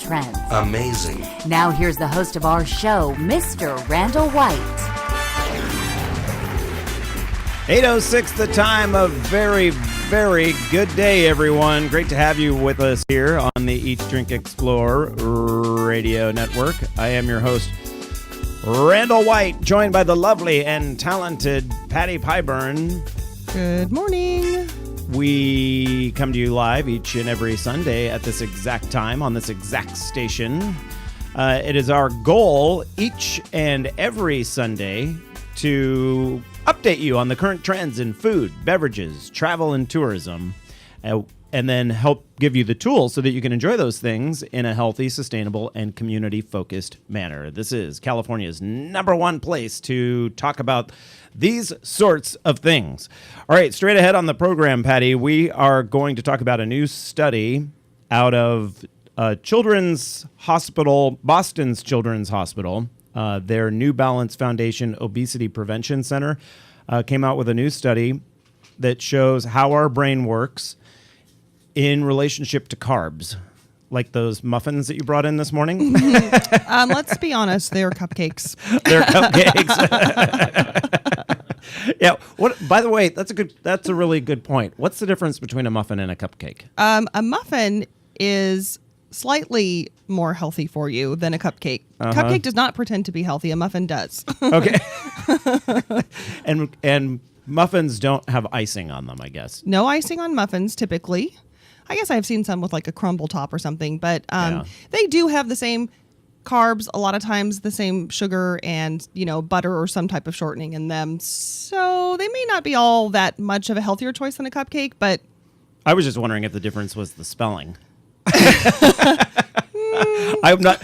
trends. Amazing. Now here's the host of our show, Mr. Randall White. 8:06 the time. A very, very good day, everyone. Great to have you with us here on the Eat, Drink, Explore radio network. I am your host, Randall White, joined by the lovely and talented Patty Pyburn. Good morning. We come to you live each and every Sunday at this exact time on this exact station. It is our goal each and every Sunday to update you on the current trends in food, beverages, travel, and tourism, and then help give you the tools so that you can enjoy those things in a healthy, sustainable, and community-focused manner. This is California's #1 place to talk about these sorts of things. All right, straight ahead on the program, Patty, we are going to talk about a new study out of Children's Hospital, Boston's Children's Hospital. Their New Balance Foundation Obesity Prevention Center came out with a new study that shows how our brain works in relationship to carbs, like those muffins that you brought in this morning. Let's be honest, they're cupcakes. They're cupcakes. Yeah. What? By the way, that's a really good point. What's the difference between a muffin and a cupcake? A muffin is slightly more healthy for you than a cupcake. Cupcake does not pretend to be healthy. A muffin does. Okay. and muffins don't have icing on them, I guess. No icing on muffins, typically. I guess I've seen some with like a crumble top or something, but they do have the same carbs, a lot of times the same sugar and, butter or some type of shortening in them. So they may not be all that much of a healthier choice than a cupcake, but I was just wondering if the difference was the spelling. I'm not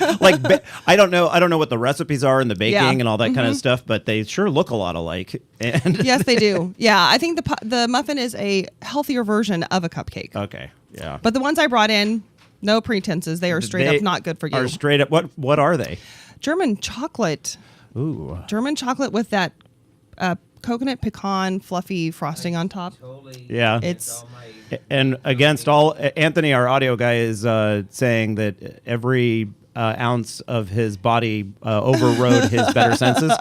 I don't know what the recipes are in the baking and all that kind of stuff, but they sure look a lot alike. And yes, they do. Yeah, I think the muffin is a healthier version of a cupcake. Okay, yeah. But the ones I brought in, no pretenses. They are straight up not good for you. Are straight up. What are they? German chocolate. Ooh. German chocolate with that coconut pecan fluffy frosting on top. Totally. Yeah. It's and against all, Anthony, our audio guy, is saying that every ounce of his body overrode his better senses.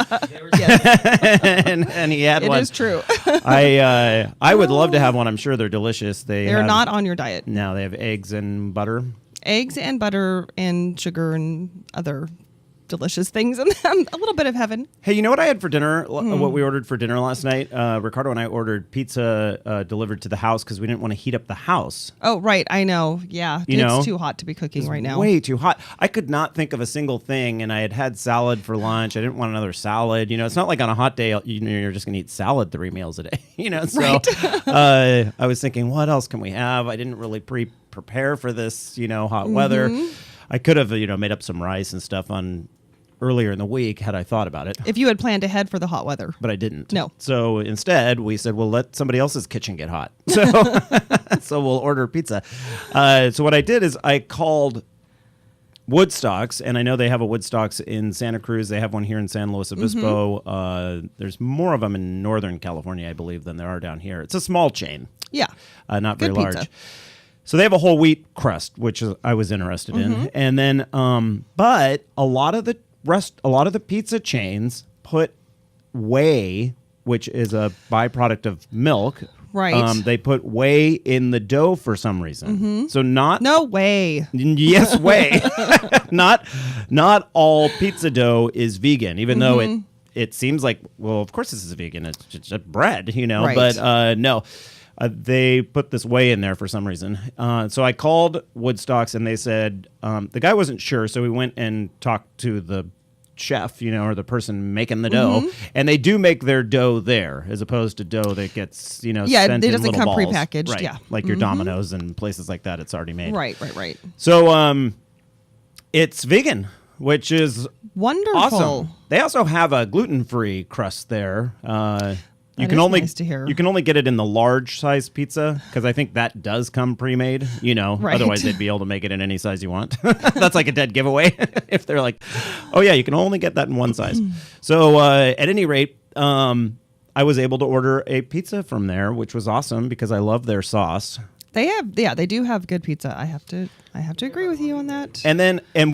yes, and he had one. It is true. I would love to have one. I'm sure they're delicious. They're not on your diet. No, they have eggs and butter. Eggs and butter and sugar and other delicious things in them. A little bit of heaven. Hey, you know what I had for dinner? What we ordered for dinner last night? Ricardo and I ordered pizza delivered to the house because we didn't want to heat up the house. Oh, right. I know. Yeah. It's too hot to be cooking right now. Way too hot. I could not think of a single thing, and I had salad for lunch. I didn't want another salad. It's not like on a hot day you're just going to eat salad 3 meals a day. So right. I was thinking, what else can we have? I didn't really prepare for this, hot weather. I could have, made up some rice and stuff earlier in the week had I thought about it. If you had planned ahead for the hot weather. But I didn't. No. So instead, we said, well, let somebody else's kitchen get hot. So we'll order pizza. So what I did is I called Woodstocks, and I know they have a Woodstocks in Santa Cruz. They have one here in San Luis Obispo. There's more of them in Northern California, I believe, than there are down here. It's a small chain. Yeah. Not very Good large. pizza. So they have a whole wheat crust, which I was interested in. And then, but a lot of the pizza chains put whey, which is a byproduct of milk. Right. They put whey in the dough for some reason. So No way. Yes, whey. Not all pizza dough is vegan, even though it seems like, well, of course this is vegan. It's just bread, Right. But no. They put this whey in there for some reason. So I called Woodstocks, and they said the guy wasn't sure, so we went and talked to the chef, or the person making the dough, and they do make their dough there, as opposed to dough that gets, sent in it doesn't little come balls. prepackaged, right. yeah. Like your Domino's and places like that, it's already made. Right. So it's vegan, which is wonderful. Awesome. They also have a gluten-free crust there. That is nice to hear. You can only get it in the large size pizza because I think that does come pre-made. Right. Otherwise they'd be able to make it in any size you want. That's like a dead giveaway if they're like, oh yeah, you can only get that in one size. So at any rate, I was able to order a pizza from there, which was awesome because I love their sauce. They do have good pizza. I have to agree with you on that. And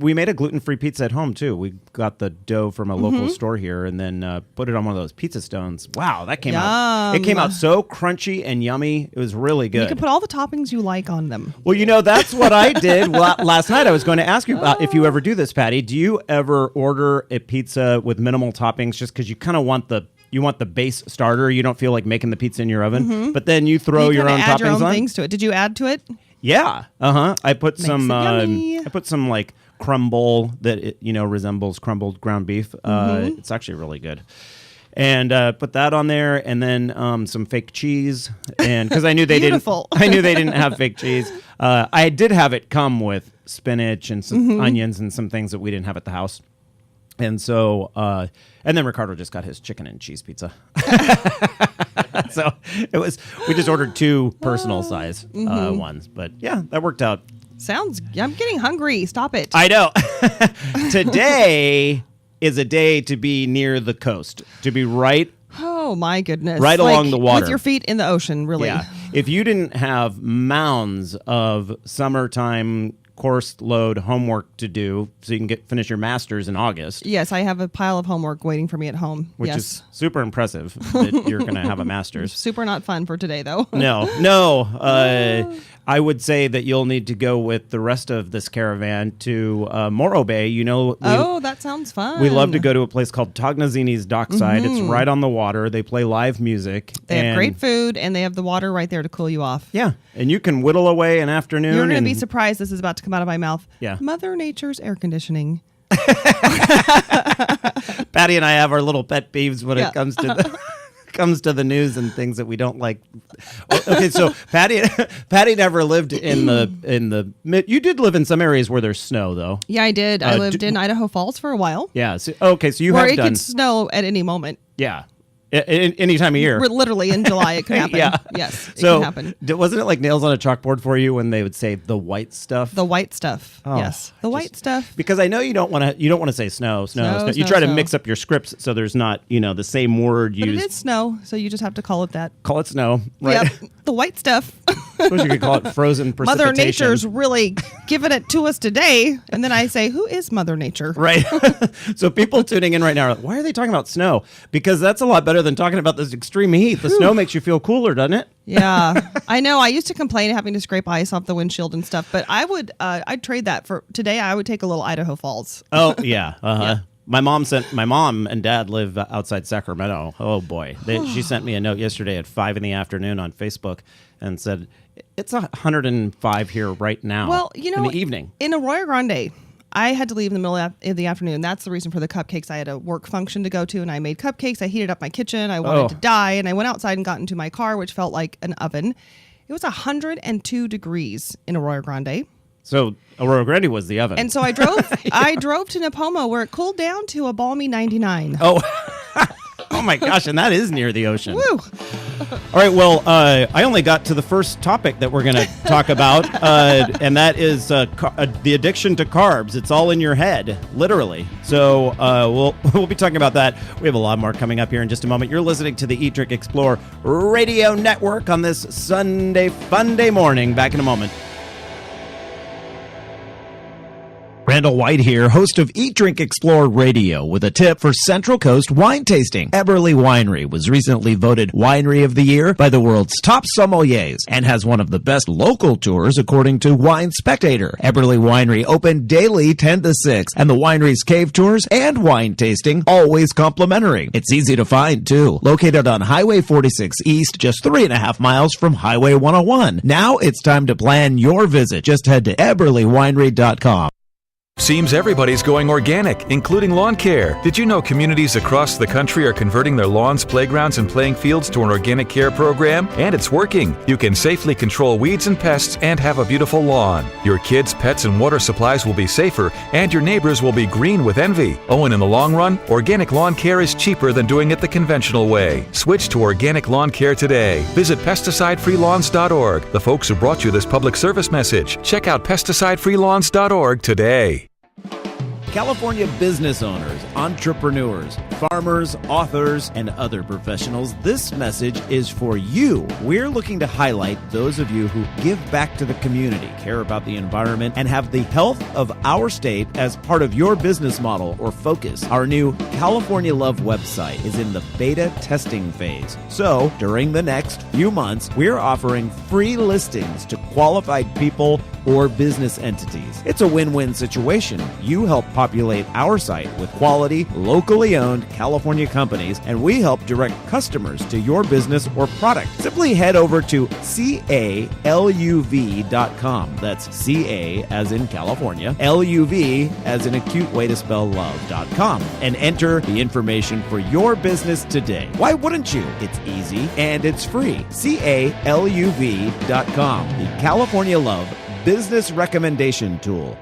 we made a gluten-free pizza at home too. We got the dough from a local store here and then put it on one of those pizza stones. Wow, that came out. It came out so crunchy and yummy. It was really good. You can put all the toppings you like on them. Well, that's what I did last night. I was going to ask you about if you ever do this, Patty. Do you ever order a pizza with minimal toppings just because you kind of want the base starter? You don't feel like making the pizza in your oven, but then you throw your own add toppings your own on. Things to it. Did you add to it? Yeah. I put some. yummy. I put some like crumble that resembles crumbled ground beef. It's actually really good. And put that on there, and then some fake cheese, and because I knew they Beautiful. I knew they didn't have fake cheese. I did have it come with spinach and some onions and some things that we didn't have at the house. And so, and then Ricardo just got his chicken and cheese pizza. So we just ordered 2 personal size ones. But yeah, that worked out. I'm getting hungry. Stop it. I know. Today is a day to be near the coast, to be right. Oh my goodness. Right along the water. With your feet in the ocean, really. Yeah. If you didn't have mounds of summertime course load homework to do so you can finish your master's in August. Yes, I have a pile of homework waiting for me at home. Which is super impressive that you're going to have a master's. Super not fun for today, though. No. I would say that you'll need to go with the rest of this caravan to Morro Bay. That sounds fun. We love to go to a place called Tognazzini's Dockside. It's right on the water. They play live music. They have great food, and they have the water right there to cool you off. Yeah, and you can whittle away an afternoon. You're going to be surprised this is about to come out of my mouth. Yeah. Mother Nature's air conditioning. Patty and I have our little pet peeves when it comes to the news and things that we don't like. Okay, so Patty never lived in the mid. You did live in some areas where there's snow, though. Yeah, I did. I lived in Idaho Falls for a while. Yeah. So you where have it done. could snow at any moment. Yeah. Any time of year. We're literally in July. It can happen. Yeah. Yes, it can happen. Wasn't it like nails on a chalkboard for you when they would say the white stuff? The white stuff. Oh, yes. The white stuff. Because I know you don't want to say snow. You try to mix up your scripts so there's not, the same word used. But it is snow, so you just have to call it that. Call it snow. Right? Yep. The white stuff. I suppose you could call it frozen precipitation. Mother Nature's really giving it to us today. And then I say, who is Mother Nature? Right. So people tuning in right now are like, why are they talking about snow? Because that's a lot better than talking about this extreme heat. The snow makes you feel cooler, doesn't it? Yeah. I know. I used to complain having to scrape ice off the windshield and stuff, but I'd trade that for today. I would take a little Idaho Falls. Oh, yeah. Yeah. My mom and dad live outside Sacramento. Oh boy. She sent me a note yesterday at 5 p.m. on Facebook and said, it's 105 here right now. Well, in the evening. In Arroyo Grande, I had to leave in the middle of the afternoon. That's the reason for the cupcakes. I had a work function to go to, and I made cupcakes. I heated up my kitchen. I wanted to die, and I went outside and got into my car, which felt like an oven. It was 102 degrees in Arroyo Grande. So Arroyo Grande was the oven. And so I drove. I drove to Nipomo, where it cooled down to a balmy 99. Oh, oh my gosh! And that is near the ocean. Woo! All right. Well, I only got to the first topic that we're going to talk about, and that is the addiction to carbs. It's all in your head, literally. So we'll be talking about that. We have a lot more coming up here in just a moment. You're listening to the Eat, Drink, Explore Radio Network on this Sunday fun day morning. Back in a moment. Randall White here, host of Eat, Drink, Explore Radio, with a tip for Central Coast wine tasting. Eberly Winery was recently voted Winery of the Year by the world's top sommeliers and has one of the best local tours according to Wine Spectator. Eberly Winery open daily 10 to 6, and the winery's cave tours and wine tasting always complimentary. It's easy to find, too. Located on Highway 46 East, just 3.5 miles from Highway 101. Now it's time to plan your visit. Just head to eberlywinery.com. Seems everybody's going organic, including lawn care. Did you know communities across the country are converting their lawns, playgrounds, and playing fields to an organic care program? And it's working. You can safely control weeds and pests and have a beautiful lawn. Your kids, pets, and water supplies will be safer, and your neighbors will be green with envy. Oh, and in the long run, organic lawn care is cheaper than doing it the conventional way. Switch to organic lawn care today. Visit pesticidefreelawns.org. The folks who brought you this public service message. Check out pesticidefreelawns.org today. California business owners, entrepreneurs, farmers, authors, and other professionals, this message is for you. We're looking to highlight those of you who give back to the community, care about the environment, and have the health of our state as part of your business model or focus. Our new California Love website is in the beta testing phase. So, during the next few months, we're offering free listings to qualified people or business entities. It's a win-win situation. You help populate our site with quality, locally owned California companies, and we help direct customers to your business or product. Simply head over to caluv.com. That's CA as in California, LUV as in a cute way to spell love.com, and enter the information for your business today. Why wouldn't you? It's easy and it's free. caluv.com, the California Love Business Recommendation Tool.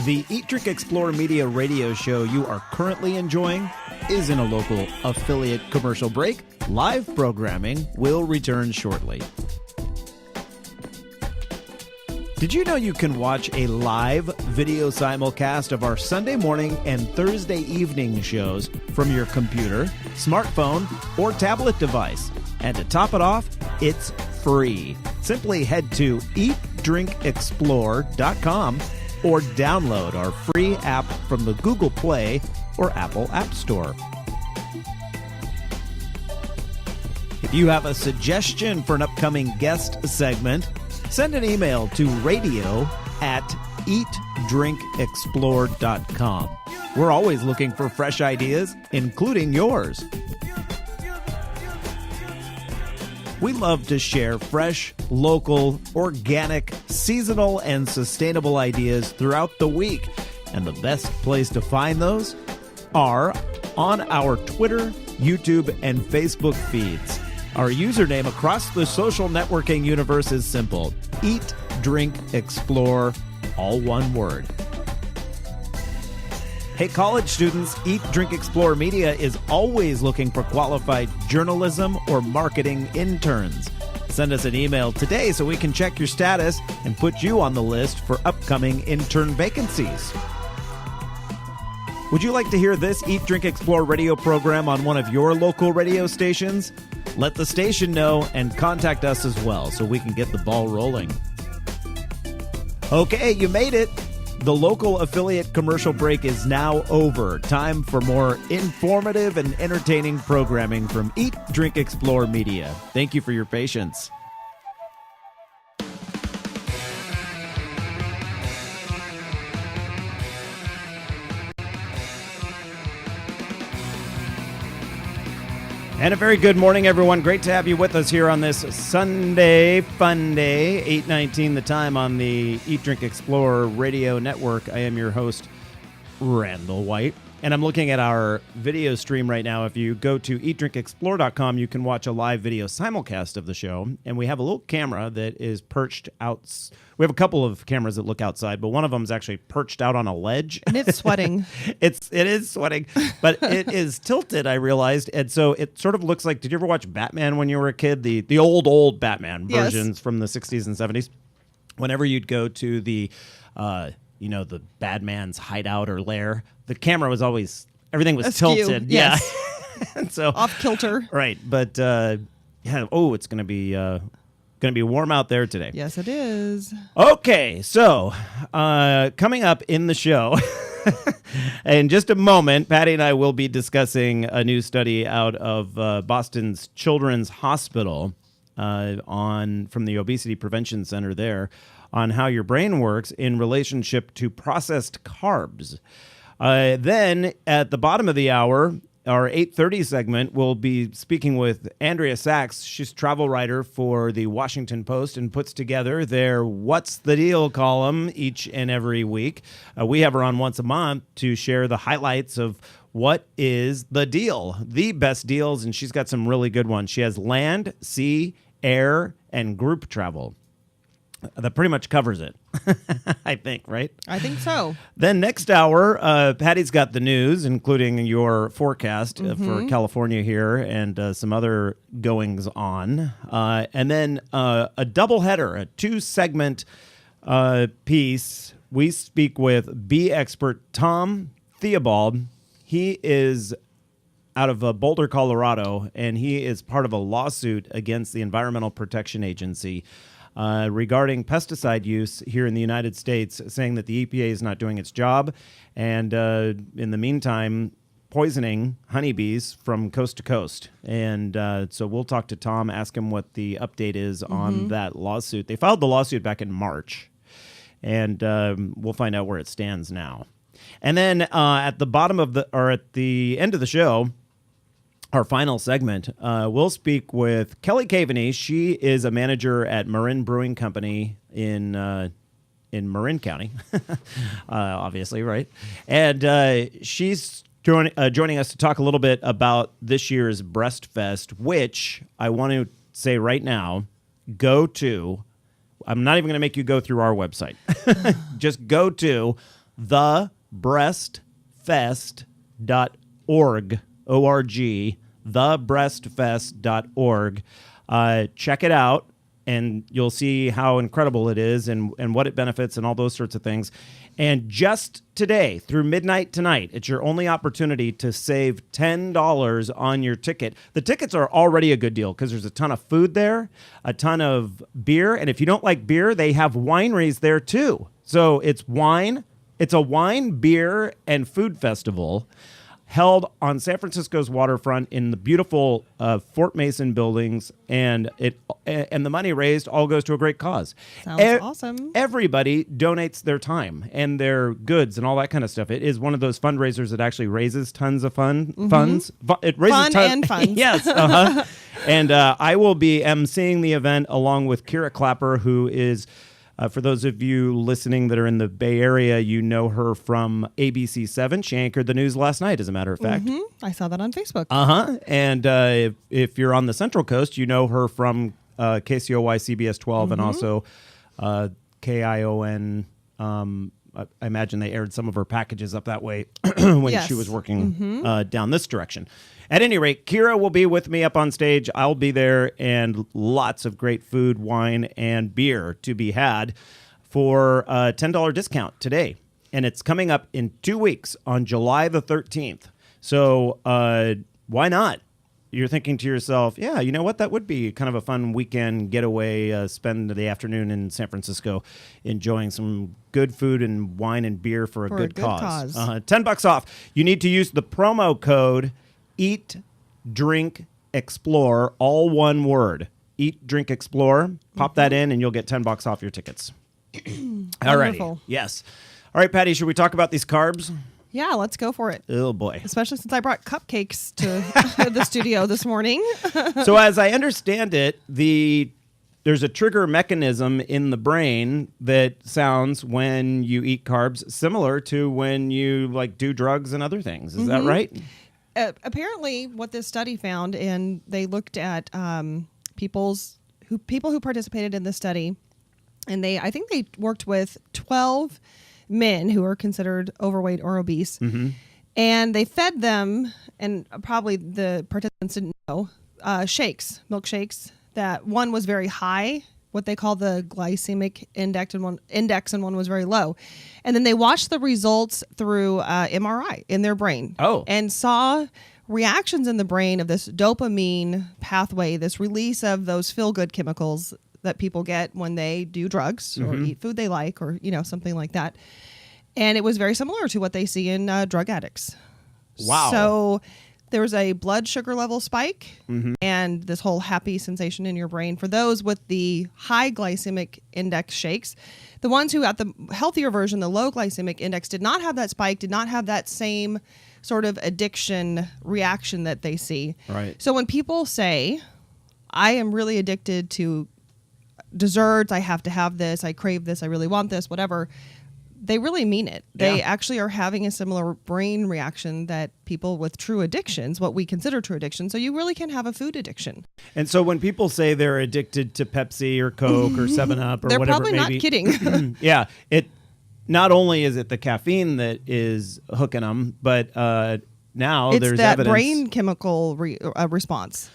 The Eat, Drink, Explore Media radio show you are currently enjoying is in a local affiliate commercial break. Live programming will return shortly. Did you know you can watch a live video simulcast of our Sunday morning and Thursday evening shows from your computer, smartphone, or tablet device? And to top it off, it's free. Simply head to eatdrinkexplore.com or download our free app from the Google Play or Apple App Store. If you have a suggestion for an upcoming guest segment, send an email to radio@eatdrinkexplore.com. We're always looking for fresh ideas, including yours. We love to share fresh, local, organic, seasonal, and sustainable ideas throughout the week. And the best place to find those are on our Twitter, YouTube, and Facebook feeds. Our username across the social networking universe is simple: Eat, Drink, Explore, all one word. Hey, college students, Eat, Drink, Explore Media is always looking for qualified journalism or marketing interns. Send us an email today so we can check your status and put you on the list for upcoming intern vacancies. Would you like to hear this Eat, Drink, Explore radio program on one of your local radio stations? Let the station know and contact us as well so we can get the ball rolling. Okay, you made it. The local affiliate commercial break is now over. Time for more informative and entertaining programming from Eat, Drink, Explore Media. Thank you for your patience. And a very good morning, everyone. Great to have you with us here on this Sunday fun day, 8:19 the time on the Eat, Drink, Explore radio network. I am your host, Randall White, and I'm looking at our video stream right now. If you go to eatdrinkexplore.com, you can watch a live video simulcast of the show, and we have a little camera that is perched out. We have a couple of cameras that look outside, but one of them is actually perched out on a ledge. And it's sweating. It is sweating, but it is tilted, I realized. And so it sort of looks like, did you ever watch Batman when you were a kid? The old Batman versions from the 60s and 70s? Whenever you'd go to the bad man's hideout or lair, the camera was always, everything was askew. Tilted. Yes. Yeah. And so off kilter. Right. But it's going to be warm out there today. Yes, it is. Okay, so coming up in the show, in just a moment, Patty and I will be discussing a new study out of Boston's Children's Hospital from the Obesity Prevention Center there on how your brain works in relationship to processed carbs. Then at the bottom of the hour, our 8:30 segment, we'll be speaking with Andrea Sachs. She's a travel writer for the Washington Post and puts together their What's the Deal column each and every week. We have her on once a month to share the highlights of what is the deal, the best deals, and she's got some really good ones. She has land, sea, air, and group travel. That pretty much covers it, I think, right? I think so. Then next hour, Patty's got the news, including your forecast for California here and some other goings on. And then a doubleheader, a 2-segment piece. We speak with bee expert Tom Theobald. He is out of Boulder, Colorado, and he is part of a lawsuit against the Environmental Protection Agency regarding pesticide use here in the United States, saying that the EPA is not doing its job, and in the meantime, poisoning honeybees from coast to coast. And so we'll talk to Tom, ask him what the update is on that lawsuit. They filed the lawsuit back in March, and we'll find out where it stands now. And then at the end of the show, our final segment, we'll speak with Kelly Caveney. She is a manager at Marin Brewing Company in Marin County, obviously, right? And she's joining us to talk a little bit about this year's Breastfest, which I want to say right now, go to. I'm not even going to make you go through our website. Just go to thebreastfest.org, O-R-G, thebreastfest.org. Check it out, and you'll see how incredible it is and what it benefits and all those sorts of things. And just today, through midnight tonight, it's your only opportunity to save $10 on your ticket. The tickets are already a good deal because there's a ton of food there, a ton of beer, and if you don't like beer, they have wineries there too. So it's wine. It's a wine, beer, and food festival held on San Francisco's waterfront in the beautiful Fort Mason buildings, and the money raised all goes to a great cause. Sounds awesome. Everybody donates their time and their goods and all that kind of stuff. It is one of those fundraisers that actually raises tons of funds. It raises and funds. Yes. Uh-huh. And I will be emceeing the event along with Kira Clapper, who is... for those of you listening that are in the Bay Area, you know her from ABC7. She anchored the news last night, as a matter of fact. I saw that on Facebook. And if you're on the Central Coast, you know her from KCOY CBS 12 and also KION. I imagine they aired some of her packages up that way when she was working down this direction. At any rate, Kira will be with me up on stage. I'll be there, and lots of great food, wine, and beer to be had for a $10 discount today. And it's coming up in 2 weeks on July the 13th. So why not? You're thinking to yourself, yeah, you know what? That would be kind of a fun weekend getaway, spend the afternoon in San Francisco enjoying some good food and wine and beer for a good cause. $10 off. You need to use the promo code Eat, Drink, Explore, all one word. Eat, Drink, Explore. Pop that in, and you'll get $10 off your tickets. All right. Yes. All right, Patty, should we talk about these carbs? Yeah, let's go for it. Oh, boy. Especially since I brought cupcakes to the studio this morning. So as I understand it, there's a trigger mechanism in the brain that sounds when you eat carbs similar to when you do drugs and other things. Is that right? Apparently, what this study found, and they looked at people who participated in this study, and I think they worked with 12 men who are considered overweight or obese, and they fed them, and probably the participants didn't know, milkshakes. That one was very high, what they call the glycemic index, and one was very low. And then they watched the results through MRI in their brain. And saw reactions in the brain of this dopamine pathway, this release of those feel-good chemicals that people get when they do drugs or eat food they like or, something like that. And it was very similar to what they see in drug addicts. Wow. So there was a blood sugar level spike and this whole happy sensation in your brain for those with the high glycemic index shakes. The ones who got the healthier version, the low glycemic index, did not have that spike, did not have that same sort of addiction reaction that they see. Right. So when people say, I am really addicted to desserts, I have to have this, I crave this, I really want this, whatever, they really mean it. They Yeah. actually are having a similar brain reaction that people with true addictions, what we consider true addiction. So you really can have a food addiction. And so when people say they're addicted to Pepsi or Coke or 7-Up or They're whatever probably it may not be, kidding. yeah, it not only is it the caffeine that is hooking them, but now It's there's that evidence. brain chemical response.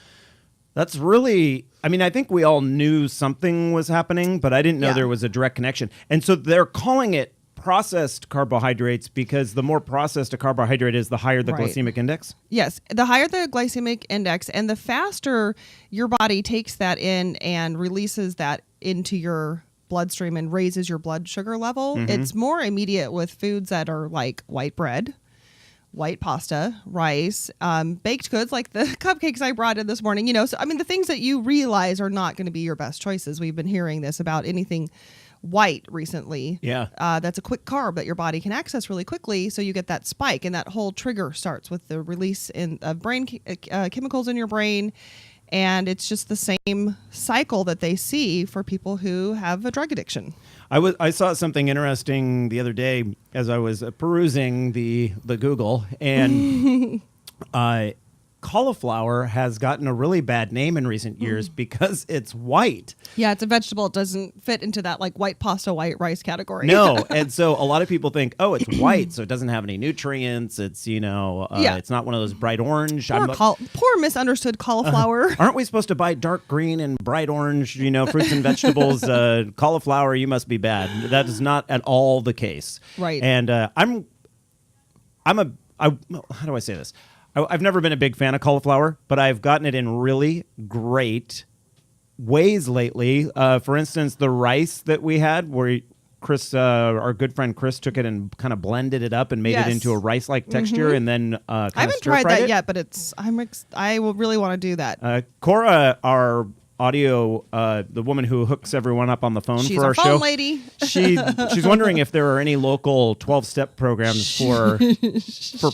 That's really, I mean, I think we all knew something was happening, but I didn't know Yeah. there was a direct connection. And so they're calling it processed carbohydrates because the more processed a carbohydrate is, the higher the Right. glycemic index. Yes, the higher the glycemic index and the faster your body takes that in and releases that into your bloodstream and raises your blood sugar level. It's more immediate with foods that are like white bread, white pasta, rice, baked goods like the cupcakes I brought in this morning. So I mean, the things that you realize are not going to be your best choices. We've been hearing this about anything white recently. Yeah. That's a quick carb that your body can access really quickly. So you get that spike, and that whole trigger starts with the release of brain chemicals in your brain. And it's just the same cycle that they see for people who have a drug addiction. I saw something interesting the other day as I was perusing the Google, and cauliflower has gotten a really bad name in recent years because it's white. Yeah, it's a vegetable. It doesn't fit into that like white pasta, white rice category. No, and so a lot of people think, oh, it's white, so it doesn't have any nutrients. It's Yeah. it's not one of those bright orange. Poor misunderstood cauliflower. Aren't we supposed to buy dark green and bright orange, fruits and vegetables? Cauliflower, you must be bad. That is not at all the case. Right. And how do I say this? I've never been a big fan of cauliflower, but I've gotten it in really great ways lately. For instance, the rice that we had, where Chris, our good friend Chris, took it and kind of blended it up and made it Yes. into a rice-like texture, and then I haven't tried that yet, but I will really want to do that. Cora, our audio, the woman who hooks everyone up on the phone She's for our phone show, lady. she's wondering if there are any local 12-step programs for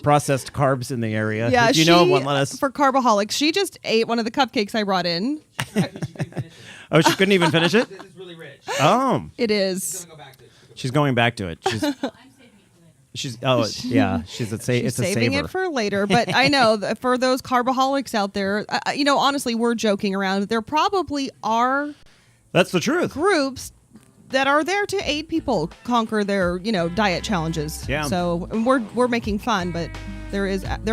processed carbs in the area. Yeah, if you know of one, let us. For Carbaholics, she just ate one of the cupcakes I brought in. Oh, she couldn't even finish it? It's really rich. Oh, It is. Go back to it. she's going back to it. She's yeah. It's a Saving saver. it for later, but I know that for those Carbaholics out there, honestly, we're joking around. There probably are That's the truth. groups that are there to aid people conquer their, diet challenges. Yeah. So and we're making fun, but there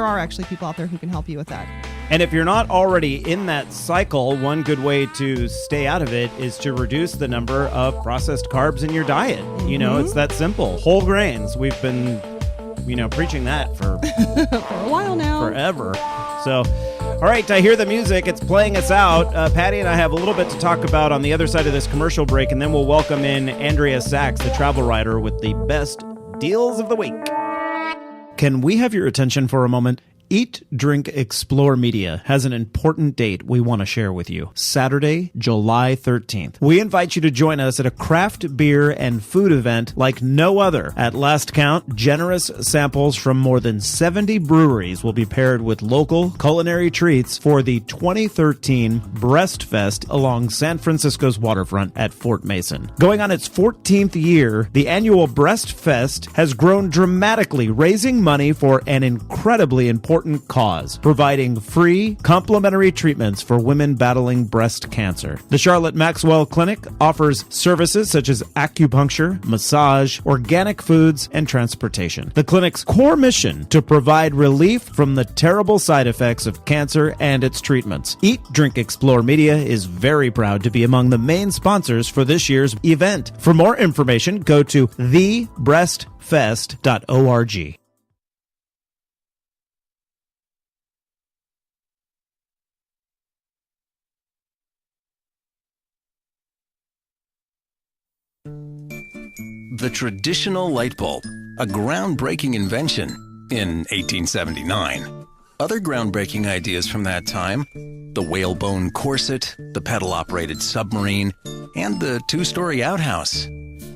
are actually people out there who can help you with that. And if you're not already in that cycle, one good way to stay out of it is to reduce the number of processed carbs in your diet. It's that simple. Whole grains. We've been, preaching that for For a while now. forever. So, all right, I hear the music. It's playing us out. Patty and I have a little bit to talk about on the other side of this commercial break, and then we'll welcome in Andrea Sachs, the travel writer, with the best deals of the week. Can we have your attention for a moment? Eat, Drink, Explore Media has an important date we want to share with you. Saturday, July 13th. We invite you to join us at a craft beer and food event like no other. At last count, generous samples from more than 70 breweries will be paired with local culinary treats for the 2013 Breastfest along San Francisco's waterfront at Fort Mason. Going on its 14th year, the annual Breastfest has grown dramatically, raising money for an incredibly important cause, providing free, complimentary treatments for women battling breast cancer. The Charlotte Maxwell Clinic offers services such as acupuncture, massage, organic foods, and transportation. The clinic's core mission to provide relief from the terrible side effects of cancer and its treatments. Eat, Drink, Explore Media is very proud to be among the main sponsors for this year's event. For more information, go to thebreastfest.org. The traditional light bulb, a groundbreaking invention in 1879. Other groundbreaking ideas from that time, the whalebone corset, the pedal-operated submarine, and the two-story outhouse.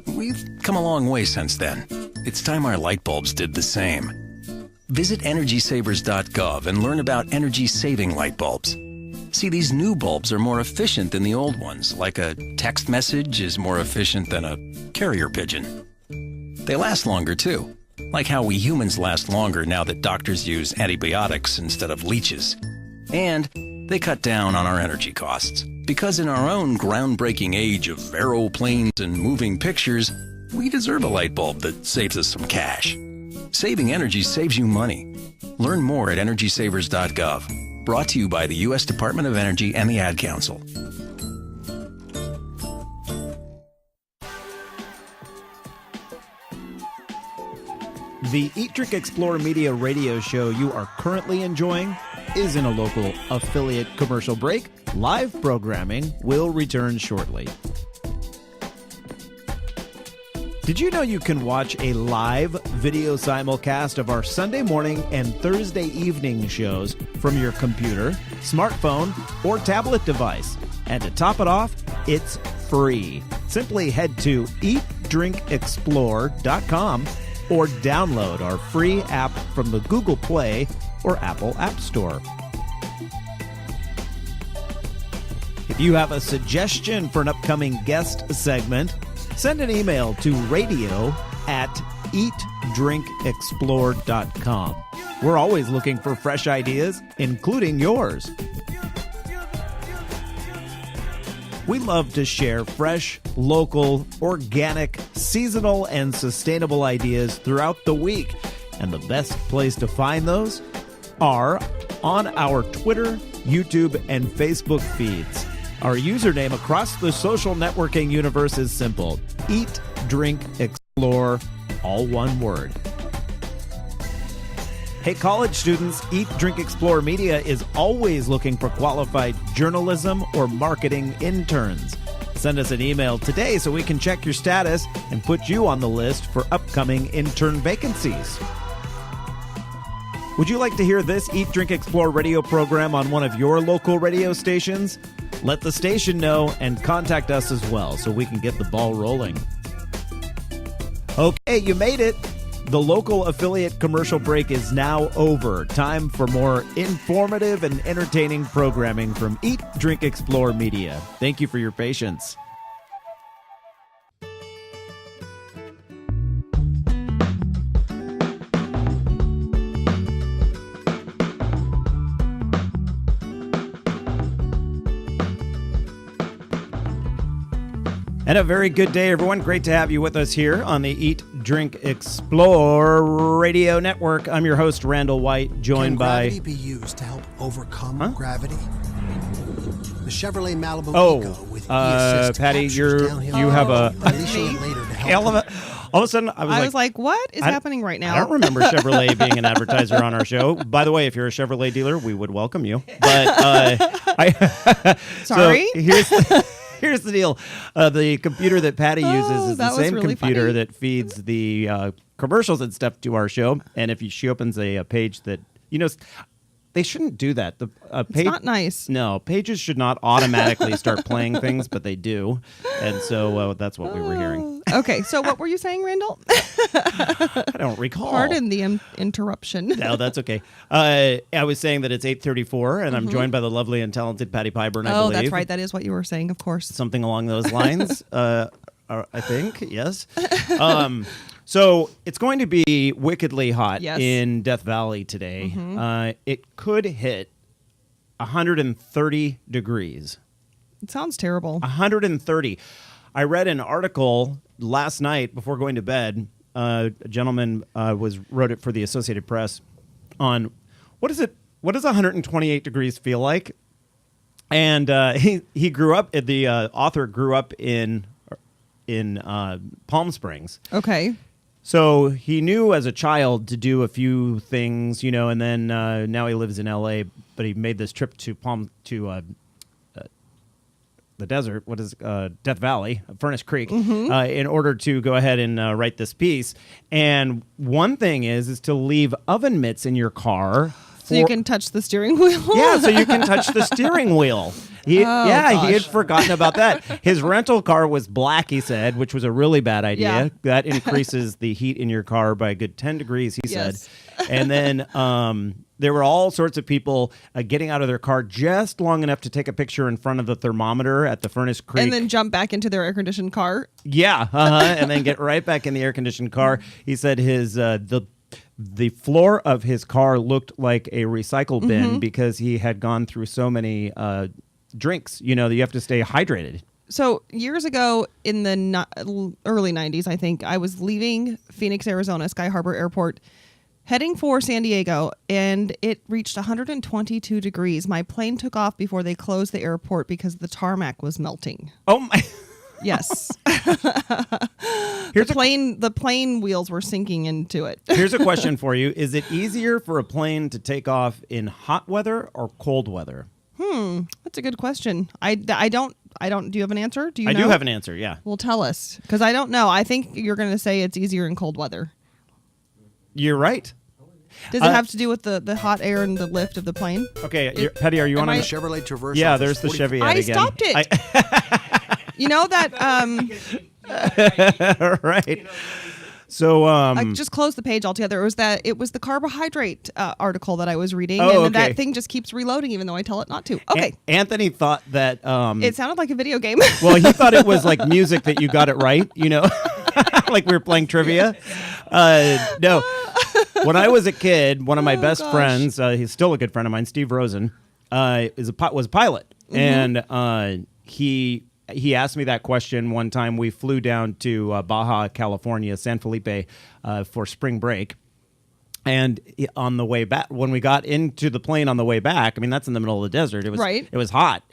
We've come a long way since then. It's time our light bulbs did the same. Visit EnergySavers.gov and learn about energy-saving light bulbs. See, these new bulbs are more efficient than the old ones, like a text message is more efficient than a carrier pigeon. They last longer too, like how we humans last longer now that doctors use antibiotics instead of leeches. And they cut down on our energy costs, because in our own groundbreaking age of aeroplanes and moving pictures, we deserve a light bulb that saves us some cash. Saving energy saves you money. Learn more at EnergySavers.gov. Brought to you by the U.S. Department of Energy and the Ad Council. The Eat, Drink, Explore Media radio show you are currently enjoying is in a local affiliate commercial break. Live programming will return shortly. Did you know you can watch a live video simulcast of our Sunday morning and Thursday evening shows from your computer, smartphone, or tablet device? And to top it off, it's free. Simply head to eatdrinkexplore.com or download our free app from the Google Play or Apple App Store. If you have a suggestion for an upcoming guest segment, send an email to radio@eatdrinkexplore.com. We're always looking for fresh ideas, including yours. We love to share fresh, local, organic, seasonal, and sustainable ideas throughout the week. And the best place to find those are on our Twitter, YouTube, and Facebook feeds. Our username across the social networking universe is simple: Eat, Drink, Explore, all one word. Hey, college students, Eat, Drink, Explore Media is always looking for qualified journalism or marketing interns. Send us an email today so we can check your status and put you on the list for upcoming intern vacancies. Would you like to hear this Eat, Drink, Explore radio program on one of your local radio stations? Let the station know and contact us as well so we can get the ball rolling. Okay, you made it. The local affiliate commercial break is now over. Time for more informative and entertaining programming from Eat, Drink, Explore Media. Thank you for your patience. And a very good day, everyone. Great to have you with us here on the Eat, Drink, Explore Radio Network. I'm your host, Randall White, joined by... Can gravity be used to help overcome gravity? The Chevrolet Malibu Eco with e-assist Patty, captures you have a... Unleashing it later to help All of a sudden, I was like, what is happening right now? I don't remember Chevrolet being an advertiser on our show. By the way, if you're a Chevrolet dealer, we would welcome you. But Sorry? So here's the deal. The computer that Patty uses is the same really computer funny. that feeds the commercials and stuff to our show. And if she opens a page that, they shouldn't do that. The It's not nice. No, pages should not automatically start playing things, but they do. And so that's what we were hearing. Okay, so what were you saying, Randall? I don't recall. Pardon the interruption. No, that's okay. I was saying that it's 8:34, and I'm joined by the lovely and talented Patty Pyburn, I believe. Oh, that's right. That is what you were saying, of course. Something along those lines, I think, yes. So it's going to be wickedly hot in Death Valley today. It could hit 130 degrees. It sounds terrible. 130. I read an article last night before going to bed. A gentleman wrote it for the Associated Press on what does 128 degrees feel like? And he grew up. The author grew up in Palm Springs. Okay. So he knew as a child to do a few things, and then now he lives in L.A., but he made this trip to the desert, Death Valley, Furnace Creek, in order to go ahead and write this piece. And one thing is to leave oven mitts in your car. So you can touch the steering wheel? Yeah, so you can touch the steering wheel. He had forgotten about that. His rental car was black, he said, which was a really bad idea. Yeah. That increases the heat in your car by a good 10 degrees, he said. And then there were all sorts of people getting out of their car just long enough to take a picture in front of the thermometer at the Furnace Creek. And then jump back into their air-conditioned car. Yeah, and then get right back in the air-conditioned car. He said his the floor of his car looked like a recycle bin because he had gone through so many drinks. You know, that you have to stay hydrated. So years ago in the early 90s, I think, I was leaving Phoenix, Arizona, Sky Harbor Airport, heading for San Diego, and it reached 122 degrees. My plane took off before they closed the airport because the tarmac was melting. Oh, my. Yes. The plane wheels were sinking into it. Here's a question for you. Is it easier for a plane to take off in hot weather or cold weather? That's a good question. I don't. Do you have an answer? Do you know? I do have an answer, yeah. Well, tell us, because I don't know. I think you're going to say it's easier in cold weather. You're right. Does it have to do with the hot air and the lift of the plane? Okay, Petty, are you on The a Chevrolet Traverse. Yeah, there's the Chevy ad I again. stopped it. You know that right. So I just closed the page altogether. It was the carbohydrate article that I was reading, Oh, and okay. that thing just keeps reloading even though I tell it not to. Okay. Anthony thought that It sounded like a video game. well, he thought it was like music that you got it right, you know, like we were playing trivia. No, when I was a kid, one of my best friends, he's still a good friend of mine, Steve Rosen, was a pilot, and he asked me that question one time. We flew down to Baja California, San Felipe, for spring break. And on the way back, when we got into the plane on the way back, I mean, that's in the middle of the desert. It was Right. It was hot.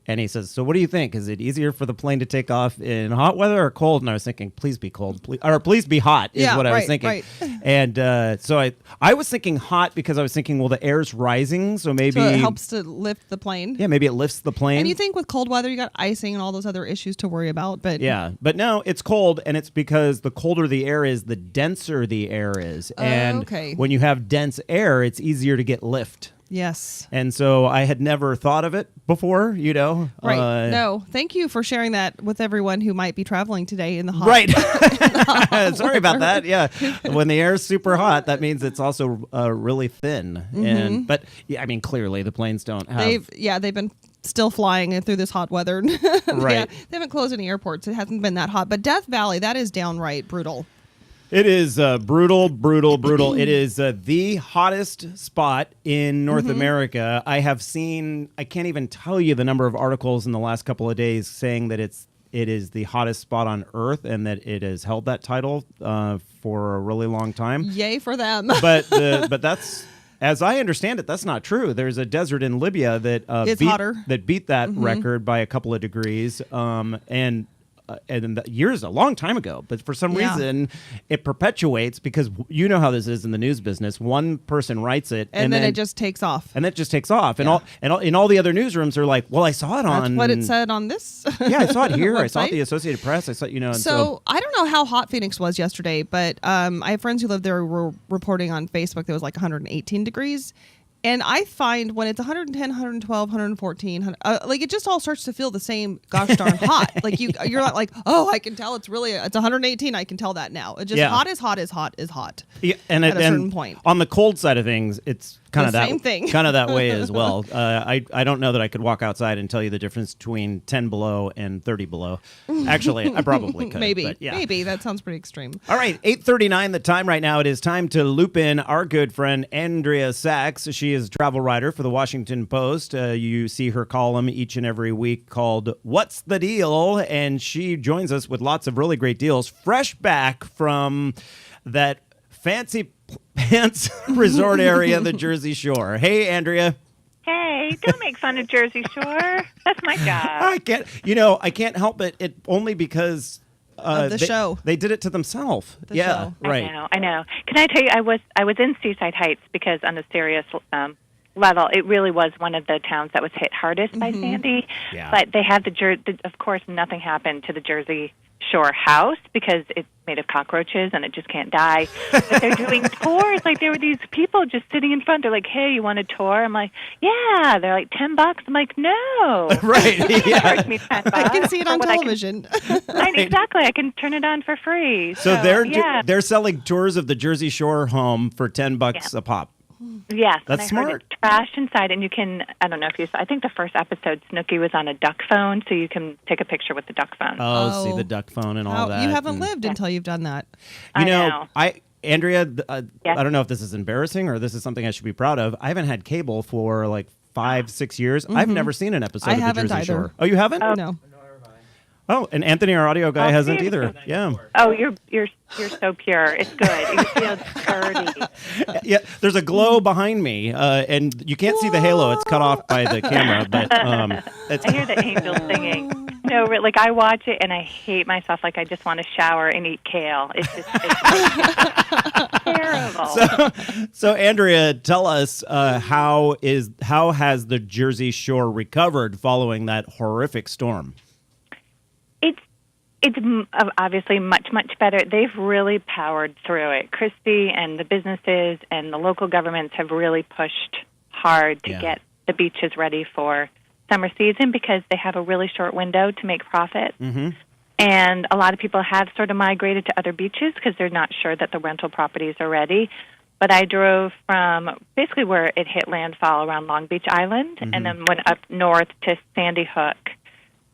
And he says, so what do you think? Is it easier for the plane to take off in hot weather or cold? And I was thinking, please be cold, please be hot is what I was thinking. Right. And so I was thinking hot because I was thinking, well, the air's rising, so maybe So it helps to lift the plane. Yeah, maybe it lifts the plane. And you think with cold weather, you got icing and all those other issues to worry about. But Yeah, but no, it's cold, and it's because the colder the air is, the denser the air is. And okay. when you have dense air, it's easier to get lift. Yes. And so I had never thought of it before, you know. Right. No, thank you for sharing that with everyone who might be traveling today in the hot. Right. Sorry about that. Yeah. When the air is super hot, that means it's also really thin. But yeah, I mean, clearly the planes don't have. They've been still flying through this hot weather. Right. They haven't closed any airports. It hasn't been that hot. But Death Valley, that is downright brutal. It is brutal. It is the hottest spot in North America. I have seen, I can't even tell you the number of articles in the last couple of days saying that it is the hottest spot on Earth and that it has held that title for a really long time. Yay for them. But that's, as I understand it, that's not true. There's a desert in Libya that beat that record by a couple of degrees. And the years a long time ago, but for some reason it perpetuates because you know how this is in the news business. One person writes it, and then it just takes off. And in all the other newsrooms are like, well, I saw it on. That's what it said on this. Yeah, I saw it here. I saw it at the Associated Press. I saw, you know. And so I don't know how hot Phoenix was yesterday, but I have friends who live there who were reporting on Facebook that it was like 118 degrees. And I find when it's 110, 112, 114, like it just all starts to feel the same gosh darn hot. Like you're not like, oh, I can tell it's 118. I can tell that now. It's just hot is hot is hot is hot. Yeah, and at a certain point. On the cold side of things, it's kind of that same thing. kind of that way as well. I don't know that I could walk outside and tell you the difference between 10 below and 30 below. Actually, I probably could. Maybe. But yeah. Maybe that sounds pretty extreme. All right, 8:39 the time right now. It is time to loop in our good friend Andrea Sachs. She is a travel writer for the Washington Post. You see her column each and every week called What's the Deal? And she joins us with lots of really great deals. Fresh back from that fancy pants resort area, the Jersey Shore. Hey, Andrea. Hey, don't make fun of Jersey Shore. That's my job. I can't help it. It only because of the show. They did it to themselves. Show. Right. I know. Can I tell you, I was in Seaside Heights because on a serious level, it really was one of the towns that was hit hardest by Sandy. Yeah. But they had of course, nothing happened to the Jersey Shore house because it's made of cockroaches and it just can't die. But they're doing tours. Like there were these people just sitting in front. They're like, "Hey, you want a tour?" I'm like, "Yeah." They're like $10. I'm like, "No." Right. Yeah. Charge me $10 I can see it on for what television. Exactly. I can turn it on for free. So they're selling tours of the Jersey Shore home for $10 a pop. Yes, That's and I smart. heard it's trash inside, and you can, I don't know if you saw, I think the first episode, Snooki was on a duck phone, so you can take a picture with the duck phone. Oh, see the duck phone and all that. You haven't and- lived until you've done that. You I know. Andrea, Yes. I don't know if this is embarrassing or this is something I should be proud of. I haven't had cable for like 5-6 years. I've never seen an episode I of the haven't Jersey either. Shore. Oh, you haven't? No. Oh, and Anthony, our audio guy, hasn't see. either. Yeah. Oh, you're so pure. It's good. You feel dirty. Yeah, there's a glow behind me, and you can't see the halo. It's cut off by the camera, but it's I hear the angels singing. No, like I watch it and I hate myself. Like I just want to shower and eat kale. It's terrible. So Andrea, tell us how has the Jersey Shore recovered following that horrific storm? It's obviously much better. They've really powered through it. Christy and the businesses and the local governments have really pushed hard to get the beaches ready for summer season because they have a really short window to make profit. Mm-hmm. And a lot of people have sort of migrated to other beaches because they're not sure that the rental properties are ready. But I drove from basically where it hit landfall around Long Beach Island and then went up north to Sandy Hook,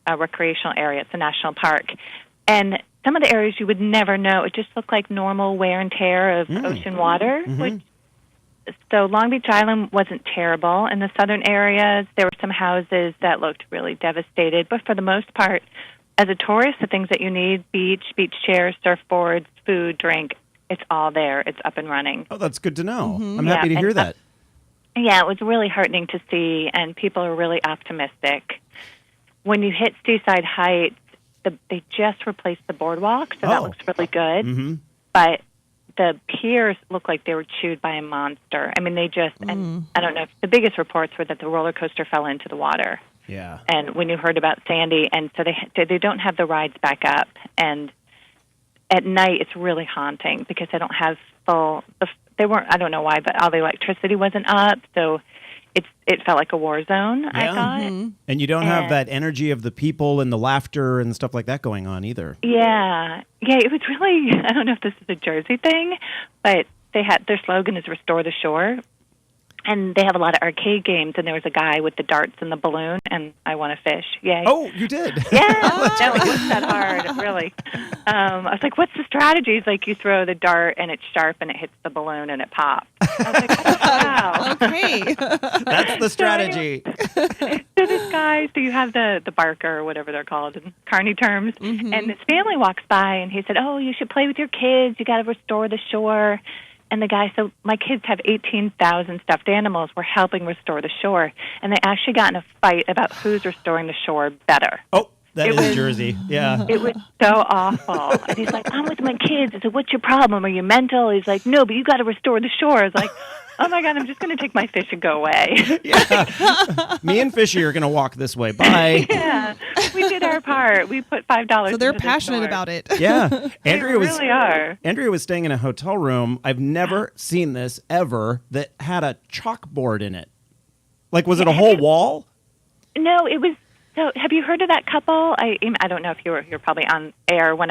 a recreational area. It's a national park. And some of the areas you would never know. It just looked like normal wear and tear of ocean water. So Long Beach Island wasn't terrible. In the southern areas, there were some houses that looked really devastated. But for the most part, as a tourist, the things that you need, beach chairs, surfboards, food, drink, it's all there. It's up and running. Oh, that's good to know. I'm happy to hear that. Yeah, it was really heartening to see, and people are really optimistic. When you hit Seaside Heights, they just replaced the boardwalk, so that looks really good. But the piers look like they were chewed by a monster. I mean, they just, and I don't know, the biggest reports were that the roller coaster fell into the water. Yeah. And when you heard about Sandy, and so they don't have the rides back up. And at night, it's really haunting because they don't have they weren't, I don't know why, but all the electricity wasn't up, so it felt like a war zone, I thought. And you don't have that energy of the people and the laughter and stuff like that going on either. Yeah, it was really, I don't know if this is a Jersey thing, but their slogan is Restore the Shore. And they have a lot of arcade games, and there was a guy with the darts and the balloon, and I want to fish. Yay. Oh, you did? Yeah, no, it wasn't that hard, really. I was like, what's the strategy? It's like you throw the dart, and it's sharp, and it hits the balloon, and it pops. I was like, oh, wow. Okay. That's the strategy. So this guy, so you have the barker, or whatever they're called in Carney terms, and this family walks by, and he said, oh, you should play with your kids. You got to restore the shore. And the guy said, my kids have 18,000 stuffed animals. We're helping restore the shore. And they actually got in a fight about who's restoring the shore better. Oh, that is Jersey. Yeah. It was so awful. And he's like, I'm with my kids. I said, what's your problem? Are you mental? He's like, no, but you got to restore the shore. I was like, oh, my God, I'm just going to take my fish and go away. Yeah. Me and Fishy are going to walk this way. Bye. Yeah. We did our part. We put $5 So they're into the passionate shore. about it. Yeah. They really are. Andrea was staying in a hotel room. I've never seen this ever that had a chalkboard in it. Like, was it a whole wall? No, it was. So, have you heard of that couple? I don't know if you're probably on air when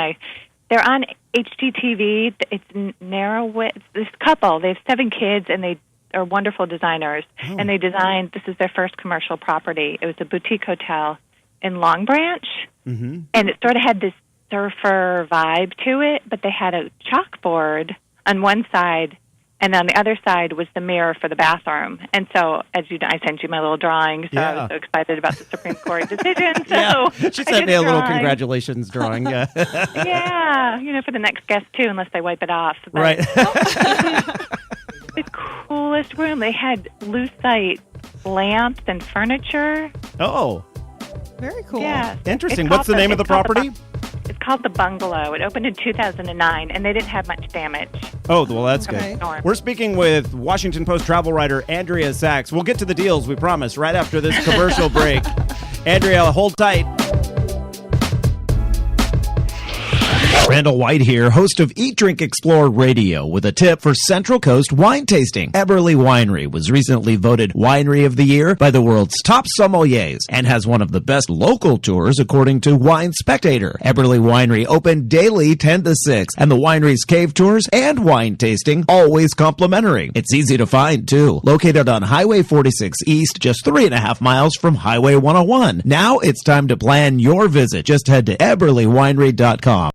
they're on HGTV. It's Narrowitz. This couple, they have 7 kids, and they are wonderful designers. Oh. And they designed. This is their first commercial property. It was a boutique hotel in Long Branch, and it sort of had this surfer vibe to it. But they had a chalkboard on one side. And on the other side was the mirror for the bathroom. And so, as you know, I sent you my little drawing, so I was so excited about the Supreme Court decision. So She sent me a little congratulations drawing. Yeah. Yeah, for the next guest, too, unless they wipe it off. But Right. the coolest room. They had lucite lamps and furniture. Oh, Very cool. Yeah. interesting. It's What's the called name of the property? It's called The Bungalow. It opened in 2009, and they didn't have much damage. Oh, well, that's good. Okay. Storm. We're speaking with Washington Post travel writer Andrea Sachs. We'll get to the deals, we promise, right after this commercial break. Andrea, hold tight. Randall White here, host of Eat, Drink, Explore Radio, with a tip for Central Coast wine tasting. Eberly Winery was recently voted Winery of the Year by the world's top sommeliers and has one of the best local tours according to Wine Spectator. Eberly Winery open daily 10 to 6, and the winery's cave tours and wine tasting always complimentary. It's easy to find, too. Located on Highway 46 East, just 3.5 miles from Highway 101. Now it's time to plan your visit. Just head to eberlywinery.com.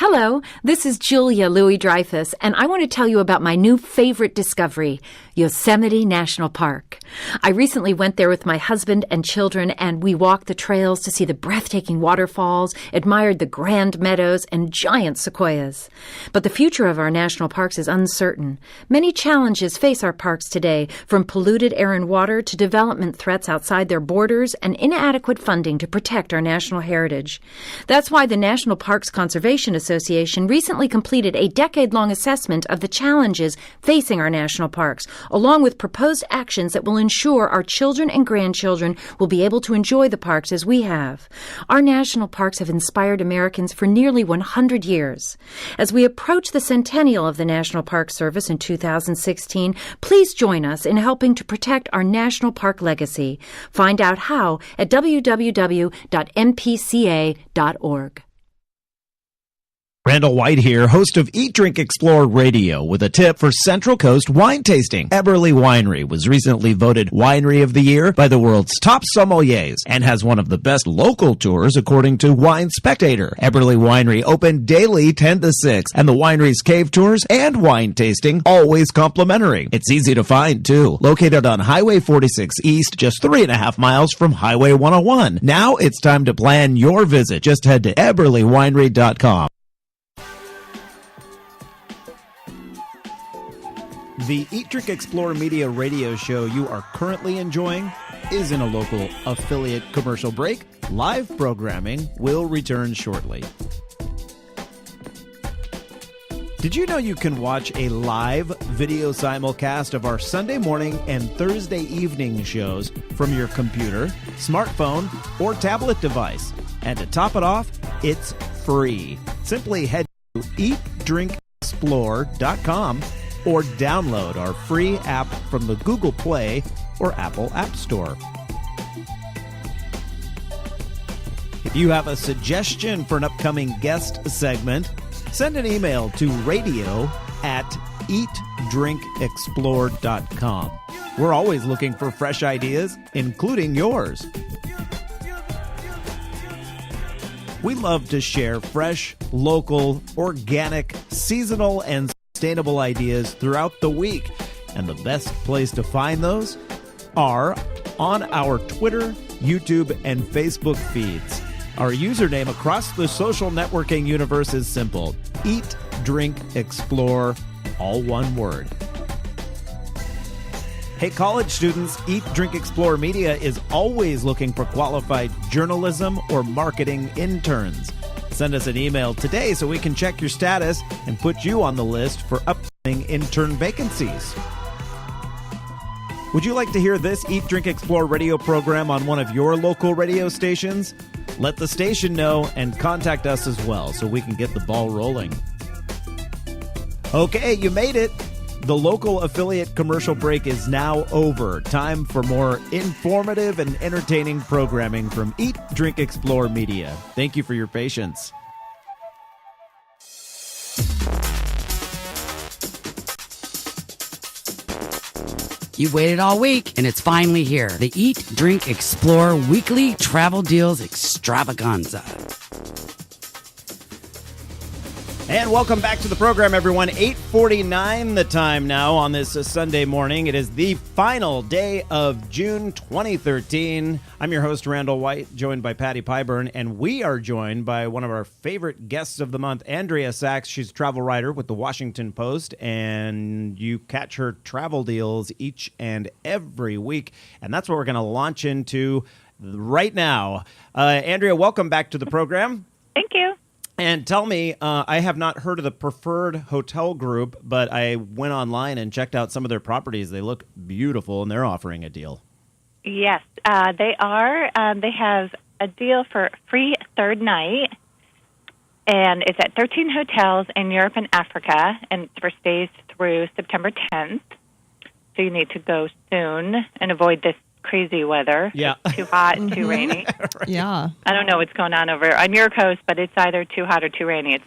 Hello, this is Julia Louis-Dreyfus, and I want to tell you about my new favorite discovery, Yosemite National Park. I recently went there with my husband and children, and we walked the trails to see the breathtaking waterfalls, admired the grand meadows, and giant sequoias. But the future of our national parks is uncertain. Many challenges face our parks today, from polluted air and water to development threats outside their borders and inadequate funding to protect our national heritage. That's why the National Parks Conservation Association recently completed a decade-long assessment of the challenges facing our national parks, along with proposed actions that will ensure our children and grandchildren will be able to enjoy the parks as we have. Our national parks have inspired Americans for nearly 100 years. As we approach the centennial of the National Park Service in 2016, please join us in helping to protect our national park legacy. Find out how at www.mpca.org. Randall White here, host of Eat, Drink, Explore Radio, with a tip for Central Coast wine tasting. Eberly Winery was recently voted Winery of the Year by the world's top sommeliers and has one of the best local tours according to Wine Spectator. Eberly Winery open daily 10 to 6, and the winery's cave tours and wine tasting always complimentary. It's easy to find, too. Located on Highway 46 East, just 3.5 miles from Highway 101. Now it's time to plan your visit. Just head to eberlywinery.com. The Eat, Drink, Explore Media radio show you are currently enjoying is in a local affiliate commercial break. Live programming will return shortly. Did you know you can watch a live video simulcast of our Sunday morning and Thursday evening shows from your computer, smartphone, or tablet device? And to top it off, it's free. Simply head to eatdrinkexplore.com or download our free app from the Google Play or Apple App Store. If you have a suggestion for an upcoming guest segment, send an email to radio@eatdrinkexplore.com. We're always looking for fresh ideas, including yours. We love to share fresh, local, organic, seasonal, and sustainable ideas throughout the week, and the best place to find those are on our Twitter, YouTube, and Facebook feeds. Our username across the social networking universe is simple: Eat, Drink, Explore, all one word. Hey, college students, Eat, Drink, Explore Media is always looking for qualified journalism or marketing interns. Send us an email today so we can check your status and put you on the list for upcoming intern vacancies. Would you like to hear this Eat, Drink, Explore radio program on one of your local radio stations? Let the station know and contact us as well so we can get the ball rolling. Okay, you made it. The local affiliate commercial break is now over. Time for more informative and entertaining programming from Eat, Drink, Explore Media. Thank you for your patience. You've waited all week, and it's finally here. The Eat, Drink, Explore Weekly Travel Deals Extravaganza. And welcome back to the program, everyone. 8:49 the time now on this Sunday morning. It is the final day of June 2013. I'm your host, Randall White, joined by Patty Pyburn, and we are joined by one of our favorite guests of the month, Andrea Sachs. She's a travel writer with the Washington Post, and you catch her travel deals each and every week, and that's what we're going to launch into right now. Andrea, welcome back to the program. Thank you. And tell me, I have not heard of the Preferred Hotel Group, but I went online and checked out some of their properties. They look beautiful, and they're offering a deal. Yes, they are. They have a deal for free third night. And it's at 13 hotels in Europe and Africa, and it's for stays through September 10th. So you need to go soon and avoid this crazy weather. Yeah. It's too hot, too rainy. Right. Yeah. I don't know what's going on over on your coast, but it's either too hot or too rainy. It's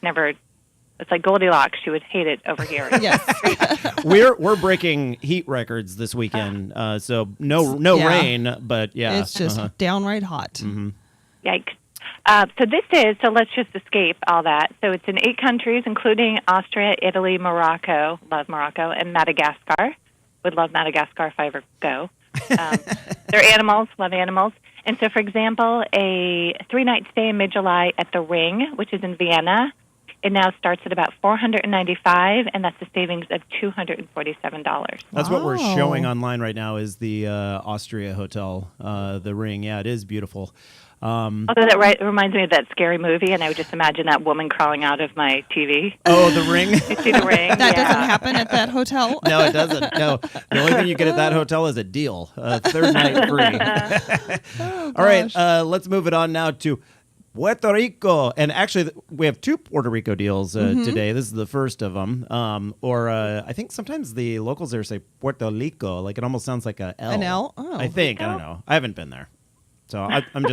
like Goldilocks. She would hate it over here. Yes. We're breaking heat records this weekend, so no Yeah. rain, but yeah. It's just downright hot. Mm-hmm. Yikes. So let's just escape all that. So it's in 8 countries, including Austria, Italy, Morocco, love Morocco, and Madagascar. Would love Madagascar if I ever go. They're animals, love animals. And so, for example, a 3-night stay in mid-July at the Ring, which is in Vienna, it now starts at about $495, and that's a savings of $247. That's what we're Wow. showing online right now is the Austria hotel, the Ring. Yeah, it is beautiful. Although that reminds me of that scary movie, and I would just imagine that woman crawling out of my TV. Oh, the Ring? You see the Ring? That Yeah. doesn't happen at that hotel. No, it doesn't. No, the only thing you get at that hotel is a deal, 3rd night free. All right, let's move it on now to Puerto Rico. And actually, we have 2 Puerto Rico deals today. This is the first of them. I think sometimes the locals there say Puerto Rico, like it almost sounds like a L. An L? Oh. I think. I don't know. I haven't been there. So I'm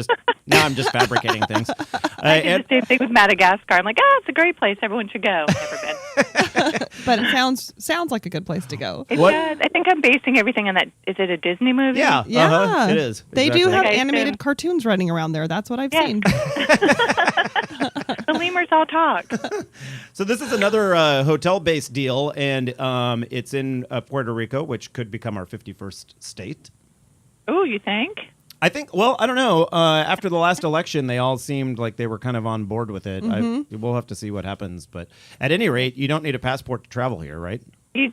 just fabricating things. I did the same thing with Madagascar. I'm like, it's a great place. Everyone should go. Never been. But it sounds like a good place to go. It What- does. I think I'm basing everything on that. Is it a Disney movie? Yeah, Yeah. it is. They do Exactly. have Okay, animated so- cartoons running around there. That's what I've Yeah. seen. The lemurs all talk. So this is another hotel-based deal, and it's in Puerto Rico, which could become our 51st state. Oh, you think? I think, well, I don't know. After the last election, they all seemed like they were kind of on board with it. We'll have to see what happens. But at any rate, you don't need a passport to travel here, right?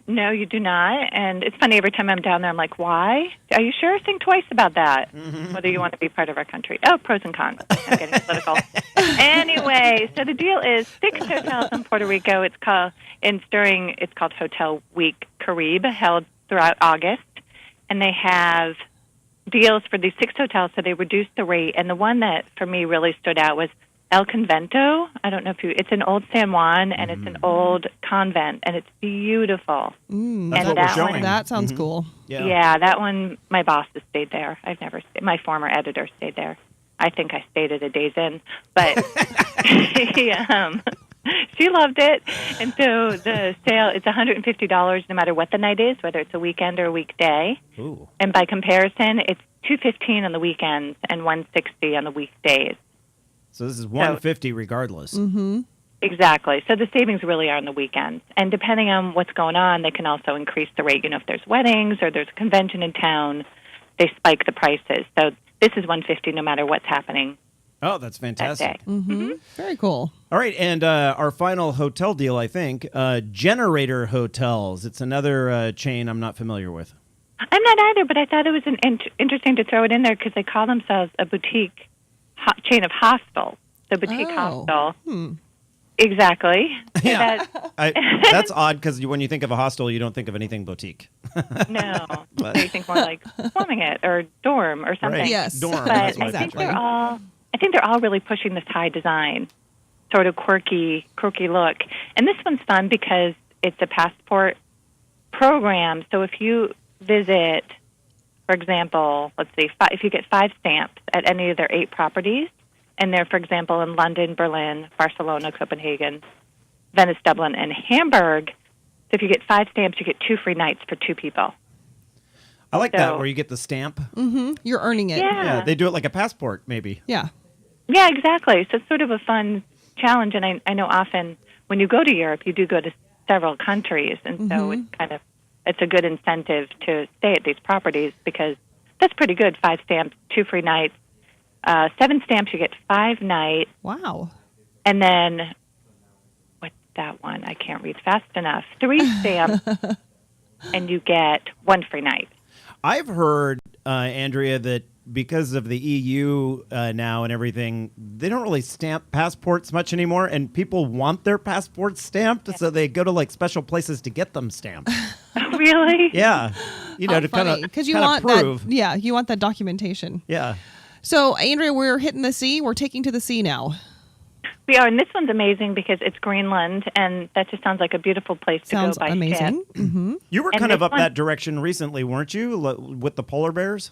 No, you do not. And it's funny, every time I'm down there, I'm like, why? Are you sure? Think twice about that, whether you want to be part of our country. Oh, pros and cons. I'm getting political. Anyway, so the deal is 6 hotels in Puerto Rico. It's called Hotel Week Caribe, held throughout August. And they have deals for these 6 hotels, so they reduced the rate. And the one that, for me, really stood out was El Convento. I don't know if it's in Old San Juan, and it's an old convent, and it's beautiful. That's And what we're that showing. one- That sounds cool. Yeah, that one, my boss has stayed there. I've never stayed. My former editor stayed there. I think I stayed at a Days Inn, but she loved it. And so the sale, it's $150 no matter what the night is, whether it's a weekend or a weekday. Ooh. And by comparison, it's $215 on the weekends and $160 on the weekdays. So this is $150 regardless. Exactly. So the savings really are on the weekends. And depending on what's going on, they can also increase the rate. You know, if there's weddings or there's a convention in town, they spike the prices. So this is $150 no matter what's happening Oh, that's that fantastic. day. Very cool. All right, and our final hotel deal, I think, Generator Hotels. It's another chain I'm not familiar with. I'm not either, but I thought it was interesting to throw it in there because they call themselves a boutique chain of hostels. The boutique hostel. Exactly. Yeah. That- That's odd because when you think of a hostel, you don't think of anything boutique. No, you think more like Swarming It or Dorm or something. Right. Yes. Dorm. But That's what I think exactly. they're all really pushing this high design, sort of quirky look. And this one's fun because it's a passport program. So if you visit, for example, let's see, if you get 5 stamps at any of their 8 properties, and they're, for example, in London, Berlin, Barcelona, Copenhagen, Venice, Dublin, and Hamburg. So if you get 5 stamps, you get 2 free nights for 2 people. I like that So- where you get the stamp. You're earning it. Yeah. They do it like a passport, maybe. Yeah. Yeah, exactly. So it's sort of a fun challenge, and I know often when you go to Europe, you do go to several countries, and so it's a good incentive to stay at these properties because that's pretty good. 5 stamps, 2 free nights. 7 stamps, you get 5 nights, Wow. and then what's that one? I can't read fast enough. 3 stamps, and you get 1 free night. I've heard, Andrea, that because of the EU now and everything, they don't really stamp passports much anymore, and people want their passports stamped, so they go to like special places to get them stamped. Really? Yeah, you know, to kind of because you want prove. that. Yeah, you want that documentation. Yeah. So, Andrea, we're hitting the sea. We're taking to the sea now. We are, and this one's amazing because it's Greenland, and that just sounds like a beautiful place to Sounds go by amazing. ship. Mm-hmm. You were And kind of this up one- that direction recently, weren't you, with the polar bears?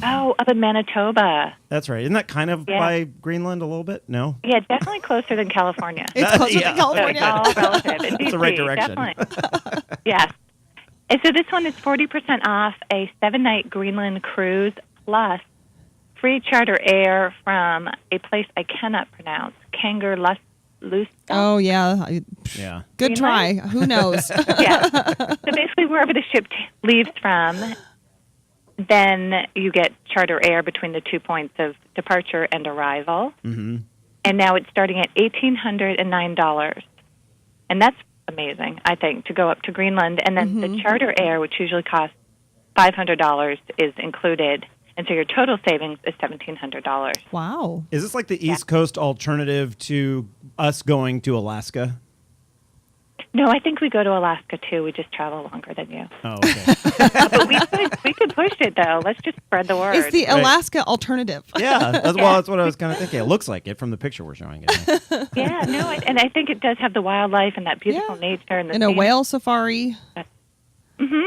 Oh, up in Manitoba. That's right. Isn't that kind of Yeah. by Greenland a little bit? No? Yeah, definitely closer than California. It's closer Yeah. to California. So it's all relative. In It's the DC, right direction. Definitely. Yes. And so this one is 40% off a 7-night Greenland cruise plus free charter air from a place I cannot pronounce, Kangerlussuaq. Oh, yeah. Yeah. Good try. Greenland? Who knows? Yeah. So basically, wherever the ship leaves from, then you get charter air between the 2 points of departure and arrival. Mm-hmm. And now it's starting at $1,809. And that's amazing, I think, to go up to Greenland. And then the charter air, which usually costs $500, is included. And so your total savings is $1,700. Wow. Is this like the East Coast alternative to us going to Alaska? No, I think we go to Alaska, too. We just travel longer than you. Oh, okay. But we could push it, though. Let's just spread the word. It's the Alaska alternative. Yeah, that's what I was kind of thinking. It looks like it from the picture we're showing it. Yeah, no, and I think it does have the wildlife and that beautiful nature. And a whale safari.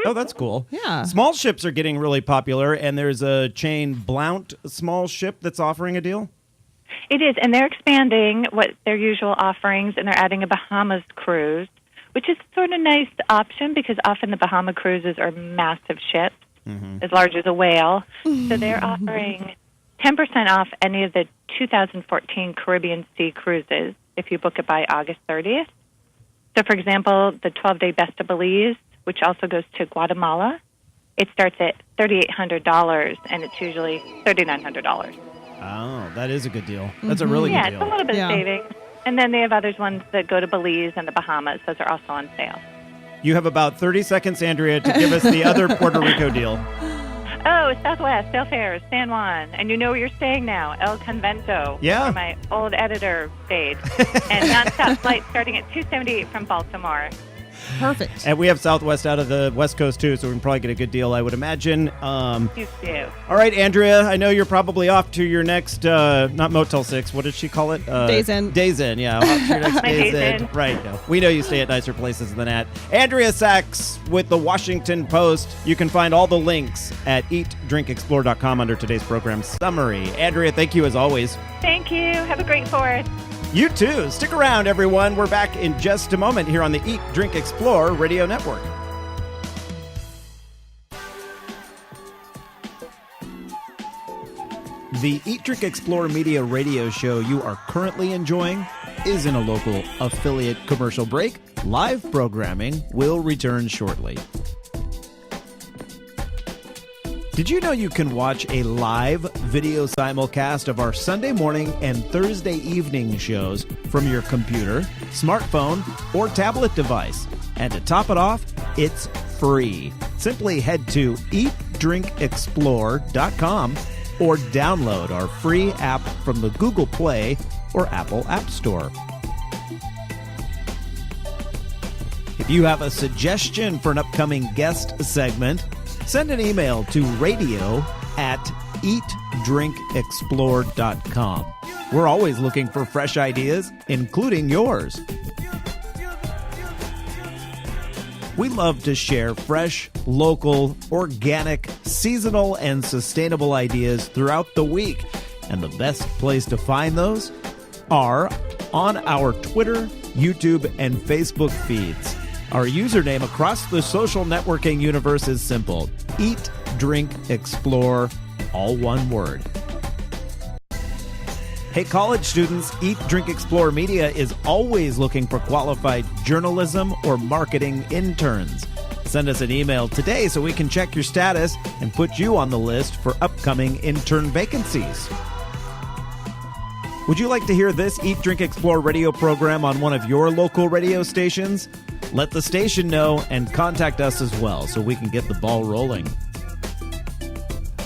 Oh, that's cool. Yeah. Small ships are getting really popular, and there's a chain, Blount Small Ship, that's offering a deal. It is, and they're expanding what their usual offerings, and they're adding a Bahamas cruise, which is sort of a nice option because often the Bahama cruises are massive ships, as large as a whale. So they're offering 10% off any of the 2014 Caribbean Sea cruises if you book it by August 30th. So, for example, the 12-day Best of Belize, which also goes to Guatemala, it starts at $3,800, and it's usually $3,900. Oh, that is a good deal. That's a really Yeah, good it's a deal. little bit Yeah. of savings. And then they have ones that go to Belize and the Bahamas. Those are also on sale. You have about 30 seconds, Andrea, to give us the other Puerto Rico deal. Oh, Southwest, Belfair, San Juan. And you know where you're staying now, El Convento. Yeah. Where my old editor stayed. And nonstop flights starting at $278 from Baltimore. Perfect. And we have Southwest out of the West Coast, too, so we can probably get a good deal, I would imagine. You do. All right, Andrea, I know you're probably off to your next, not Motel 6, what did she call it? Days Inn. Days Inn, yeah. Off to your next My Days Days Inn. Inn. Right, no. We know you stay at nicer places than that. Andrea Sachs with the Washington Post. You can find all the links at eatdrinkexplore.com under today's program summary. Andrea, thank you as always. Thank you. Have a great 4th. You too. Stick around, everyone. We're back in just a moment here on the Eat, Drink, Explore Radio Network. The Eat, Drink, Explore Media radio show you are currently enjoying is in a local affiliate commercial break. Live programming will return shortly. Did you know you can watch a live video simulcast of our Sunday morning and Thursday evening shows from your computer, smartphone, or tablet device? And to top it off, it's free. Simply head to eatdrinkexplore.com or download our free app from the Google Play or Apple App Store. If you have a suggestion for an upcoming guest segment, send an email to radio@eatdrinkexplore.com. We're always looking for fresh ideas, including yours. We love to share fresh, local, organic, seasonal, and sustainable ideas throughout the week. And the best place to find those are on our Twitter, YouTube, and Facebook feeds. Our username across the social networking universe is simple: Eat, Drink, Explore, all one word. Hey, college students, Eat, Drink, Explore Media is always looking for qualified journalism or marketing interns. Send us an email today so we can check your status and put you on the list for upcoming intern vacancies. Would you like to hear this Eat, Drink, Explore radio program on one of your local radio stations? Let the station know and contact us as well so we can get the ball rolling.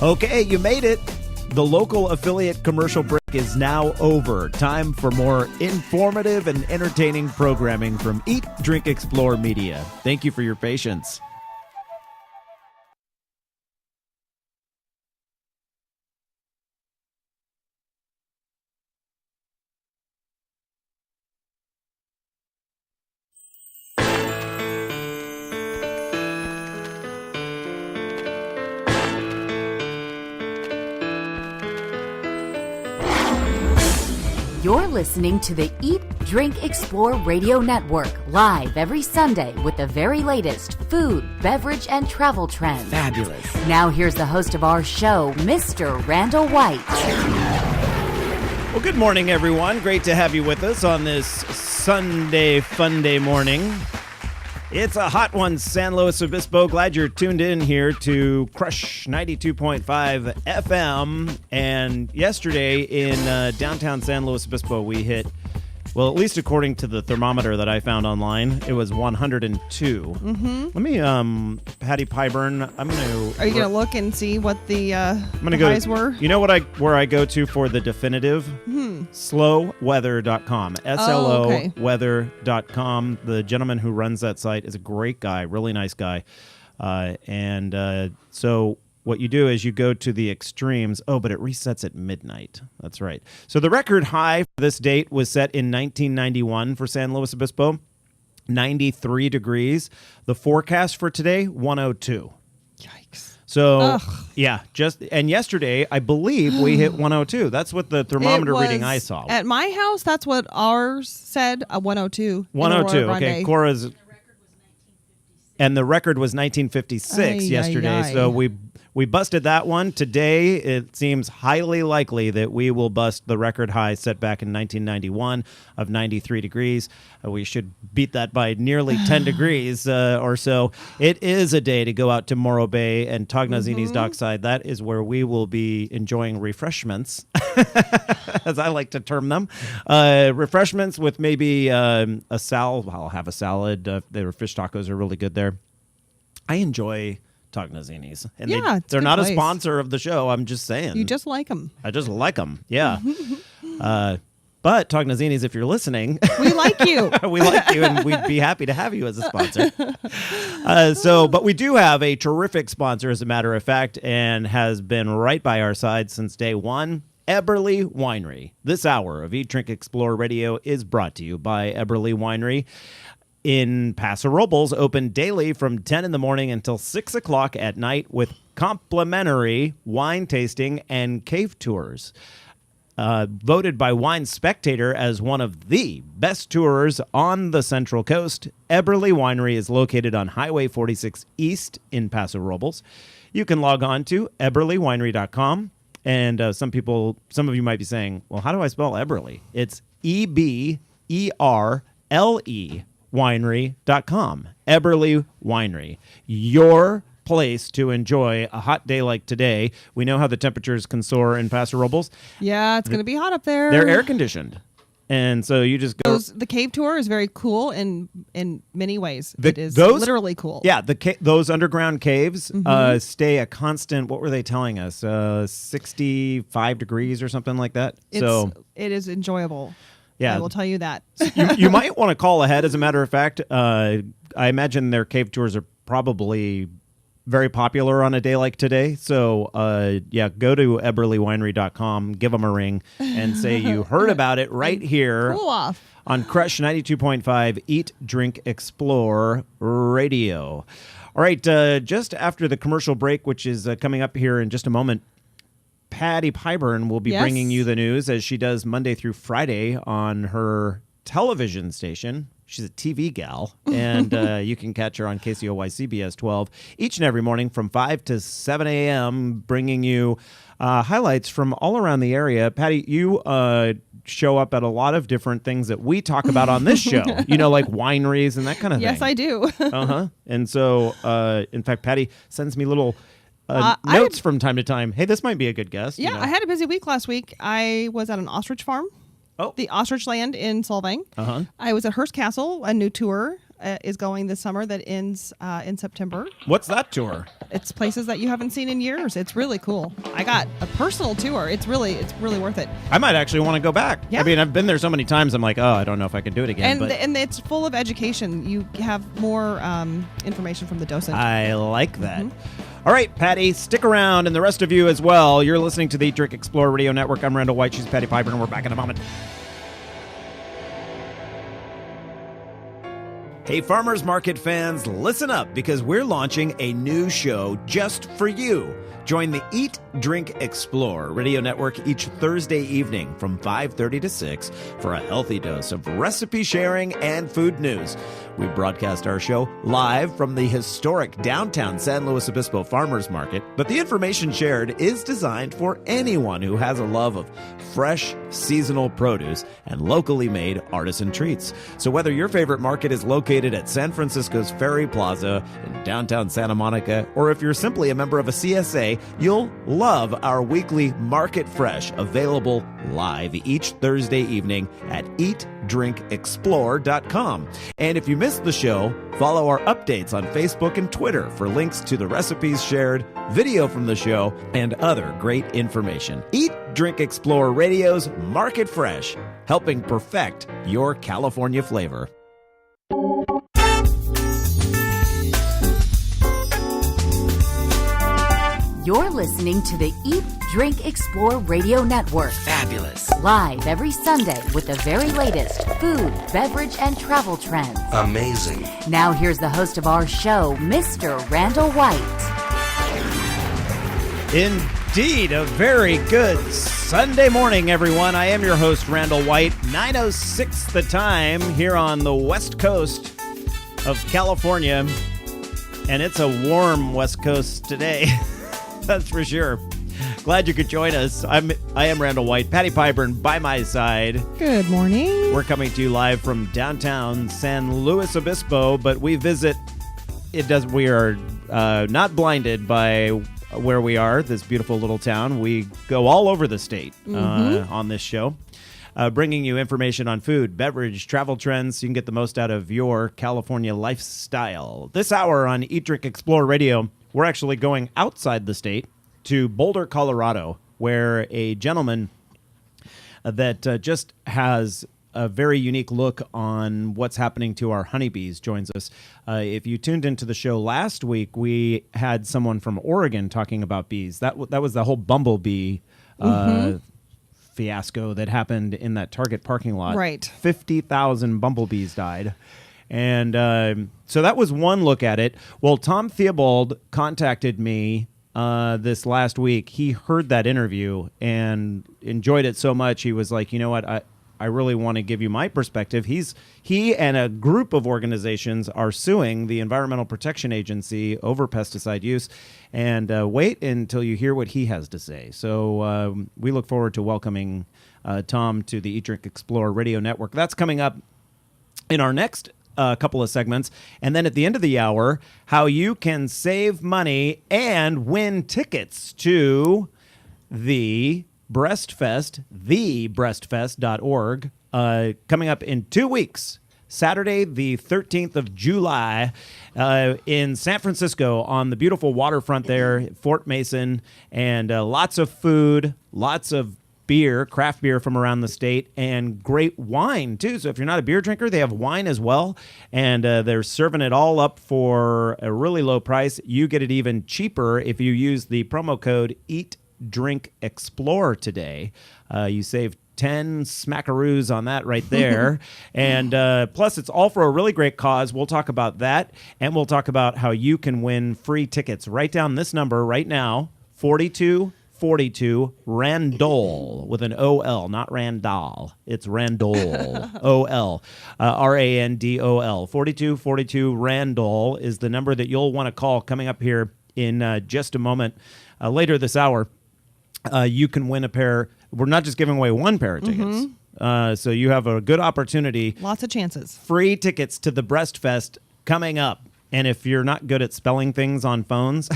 Okay, you made it. The local affiliate commercial break is now over. Time for more informative and entertaining programming from Eat, Drink, Explore Media. Thank you for your patience. listening to the Eat, Drink, Explore Radio Network, live every Sunday with the very latest food, beverage, and travel trends. Fabulous. Now here's the host of our show, Mr. Randall White. Well, good morning, everyone. Great to have you with us on this Sunday fun day morning. It's a hot one, San Luis Obispo. Glad you're tuned in here to Crush 92.5 FM. And yesterday in downtown San Luis Obispo, we hit, well, at least according to the thermometer that I found online, it was 102. Mm-hmm. Let me, Patty Pyburn, I'm going to... Are you going to look and see what the highs were? You know where I go to for the definitive? Slowweather.com. SLO weather.com. The gentleman who runs that site is a great guy, really nice guy. So what you do is you go to the extremes. Oh, but it resets at midnight. That's right. So the record high for this date was set in 1991 for San Luis Obispo, 93 degrees. The forecast for today, 102. Yikes. So, yeah, and yesterday, I believe we hit 102. That's what the thermometer reading I saw. At my house, that's what ours said, 102. 102, okay. Cora's... And the record was 1956 yesterday, so we busted that one. Today, it seems highly likely that we will bust the record high set back in 1991 of 93 degrees. We should beat that by nearly 10 degrees or so. It is a day to go out to Morro Bay and Tognazini's dockside. That is where we will be enjoying refreshments, as I like to term them. Refreshments with maybe a salad. I'll have a salad. Their fish tacos are really good there. I enjoy Tognazini's. And they're not a sponsor of the show. I'm just saying. You just like them. I just like them. Yeah. But Tognazini's, if you're listening, we like you. We like you, and we'd be happy to have you as a sponsor. But we do have a terrific sponsor, as a matter of fact, and has been right by our side since day one. Eberly Winery. This hour of Eat, Drink, Explore Radio is brought to you by Eberly Winery in Paso Robles, open daily from 10 in the morning until 6 o'clock at night with complimentary wine tasting and cave tours. Voted by Wine Spectator as one of the best tours on the Central Coast, Eberly Winery is located on Highway 46 East in Paso Robles. You can log on to eberlywinery.com. And some of you might be saying, well, how do I spell Eberly? It's EBERLE winery.com. Eberly Winery. Your place to enjoy a hot day like today. We know how the temperatures can soar in Paso Robles. Yeah, it's going to be hot up there. They're air conditioned. And so you just go. The cave tour is very cool in many ways. It is literally cool. Yeah, those underground caves stay a constant. What were they telling us? 65 degrees or something like that. It is enjoyable. Yeah, I will tell you that. you might want to call ahead. As a matter of fact, I imagine their cave tours are probably very popular on a day like today. So, go to eberlywinery.com, give them a ring, and say you heard about it right here cool off. On Crush 92.5 Eat, Drink, Explore Radio. All right, just after the commercial break, which is coming up here in just a moment, Patty Pyburn will be bringing you the news as she does Monday through Friday on her television station. She's a TV gal, and you can catch her on KCOY CBS 12 each and every morning from 5 to 7 a.m., bringing you highlights from all around the area. Patty, you show up at a lot of different things that we talk about on this show, like wineries and that kind of thing. Yes, I do. And so, in fact, Patty sends me little notes from time to time. Hey, this might be a good guest. Yeah, I had a busy week last week. I was at an ostrich farm. Oh. The Ostrich Land in Solvang. I was at Hearst Castle. A new tour is going this summer that ends in September. What's that tour? It's places that you haven't seen in years. It's really cool. I got a personal tour. It's really worth it. I might actually want to go back. Yeah. I mean, I've been there so many times. I'm like, I don't know if I can do it again. And it's full of education. You have more information from the docent. I like that. All right, Patty, stick around, and the rest of you as well. You're listening to the Eat, Drink, Explore Radio Network. I'm Randall White. She's Patty Piper, and we're back in a moment. Hey, farmers market fans, listen up because we're launching a new show just for you. Join the Eat, Drink, Explore radio network each Thursday evening from 5:30 to 6 for a healthy dose of recipe sharing and food news. We broadcast our show live from the historic downtown San Luis Obispo Farmers Market, but the information shared is designed for anyone who has a love of fresh, seasonal produce and locally made artisan treats. So whether your favorite market is located at San Francisco's Ferry Plaza in downtown Santa Monica, or if you're simply a member of a CSA, you'll love our weekly Market Fresh, available live each Thursday evening at eatdrinkexplore.com. And if you missed the show, follow our updates on Facebook and Twitter for links to the recipes shared, video from the show, and other great information. Eat, Drink, Explore Radio's Market Fresh, helping perfect your California flavor. You're listening to the Eat, Drink, Explore Radio Network. Fabulous. Live every Sunday with the very latest food, beverage, and travel trends. Amazing. Now here's the host of our show, Mr. Randall White. Indeed, a very good Sunday morning, everyone. I am your host, Randall White. 9:06 the time here on the west coast of California. And it's a warm west coast today. That's for sure. Glad you could join us. I am Randall White. Patty Pyburn by my side. Good morning. We're coming to you live from downtown San Luis Obispo, but we visit. We are not blinded by where we are. This beautiful little town. We go all over the state on this show, bringing you information on food, beverage, travel trends, so you can get the most out of your California lifestyle. This hour on Eat, Drink, Explore Radio, we're actually going outside the state to Boulder, Colorado, where a gentleman that just has a very unique look on what's happening to our honeybees joins us. If you tuned into the show last week, we had someone from Oregon talking about bees. That was the whole bumblebee fiasco that happened in that Target parking lot. Right. 50,000 bumblebees died. And so that was one look at it. Well, Tom Theobald contacted me this last week. He heard that interview and enjoyed it so much. He was like, you know what, I really want to give you my perspective. He and a group of organizations are suing the Environmental Protection Agency over pesticide use. And wait until you hear what he has to say. So we look forward to welcoming Tom to the Eat, Drink, Explore Radio Network. That's coming up in our next couple of segments. And then at the end of the hour, how you can save money and win tickets to the Breastfest, thebreastfest.org, coming up in 2 weeks. Saturday, the 13th of July, in San Francisco on the beautiful waterfront there, Fort Mason, and lots of food, lots of beer, craft beer from around the state, and great wine, too. So if you're not a beer drinker, they have wine as well, and they're serving it all up for a really low price. You get it even cheaper if you use the promo code EATDRINKEXPLORE today. You save 10 smackaroos on that right there. And plus, it's all for a really great cause. We'll talk about that, and we'll talk about how you can win free tickets. Write down this number right now, 4242 Randol with an O-L, not Randall. It's Randol, O-L, R-A-N-D-O-L. 4242 Randol is the number that you'll want to call coming up here in just a moment. Later this hour, you can win a pair. We're not just giving away one pair of tickets. So you have a good opportunity. Lots of chances. Free tickets to the Breastfest coming up. And if you're not good at spelling things on phones,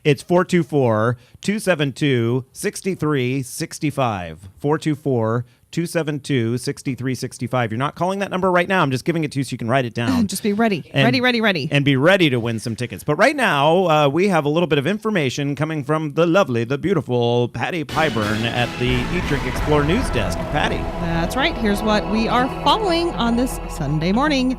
it's 424-272-6365. 424-272-6365. You're not calling that number right now. I'm just giving it to you so you can write it down. Just be ready. Ready. And be ready to win some tickets. But right now, we have a little bit of information coming from the lovely, the beautiful Patty Pyburn at the Eat, Drink, Explore news desk. Patty. That's right. Here's what we are following on this Sunday morning.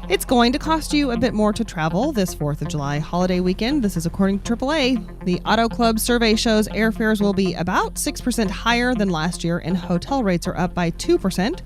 It's going to cost you a bit more to travel this 4th of July holiday weekend. This is according to AAA. The Auto Club survey shows airfares will be about 6% higher than last year, and hotel rates are up by 2%.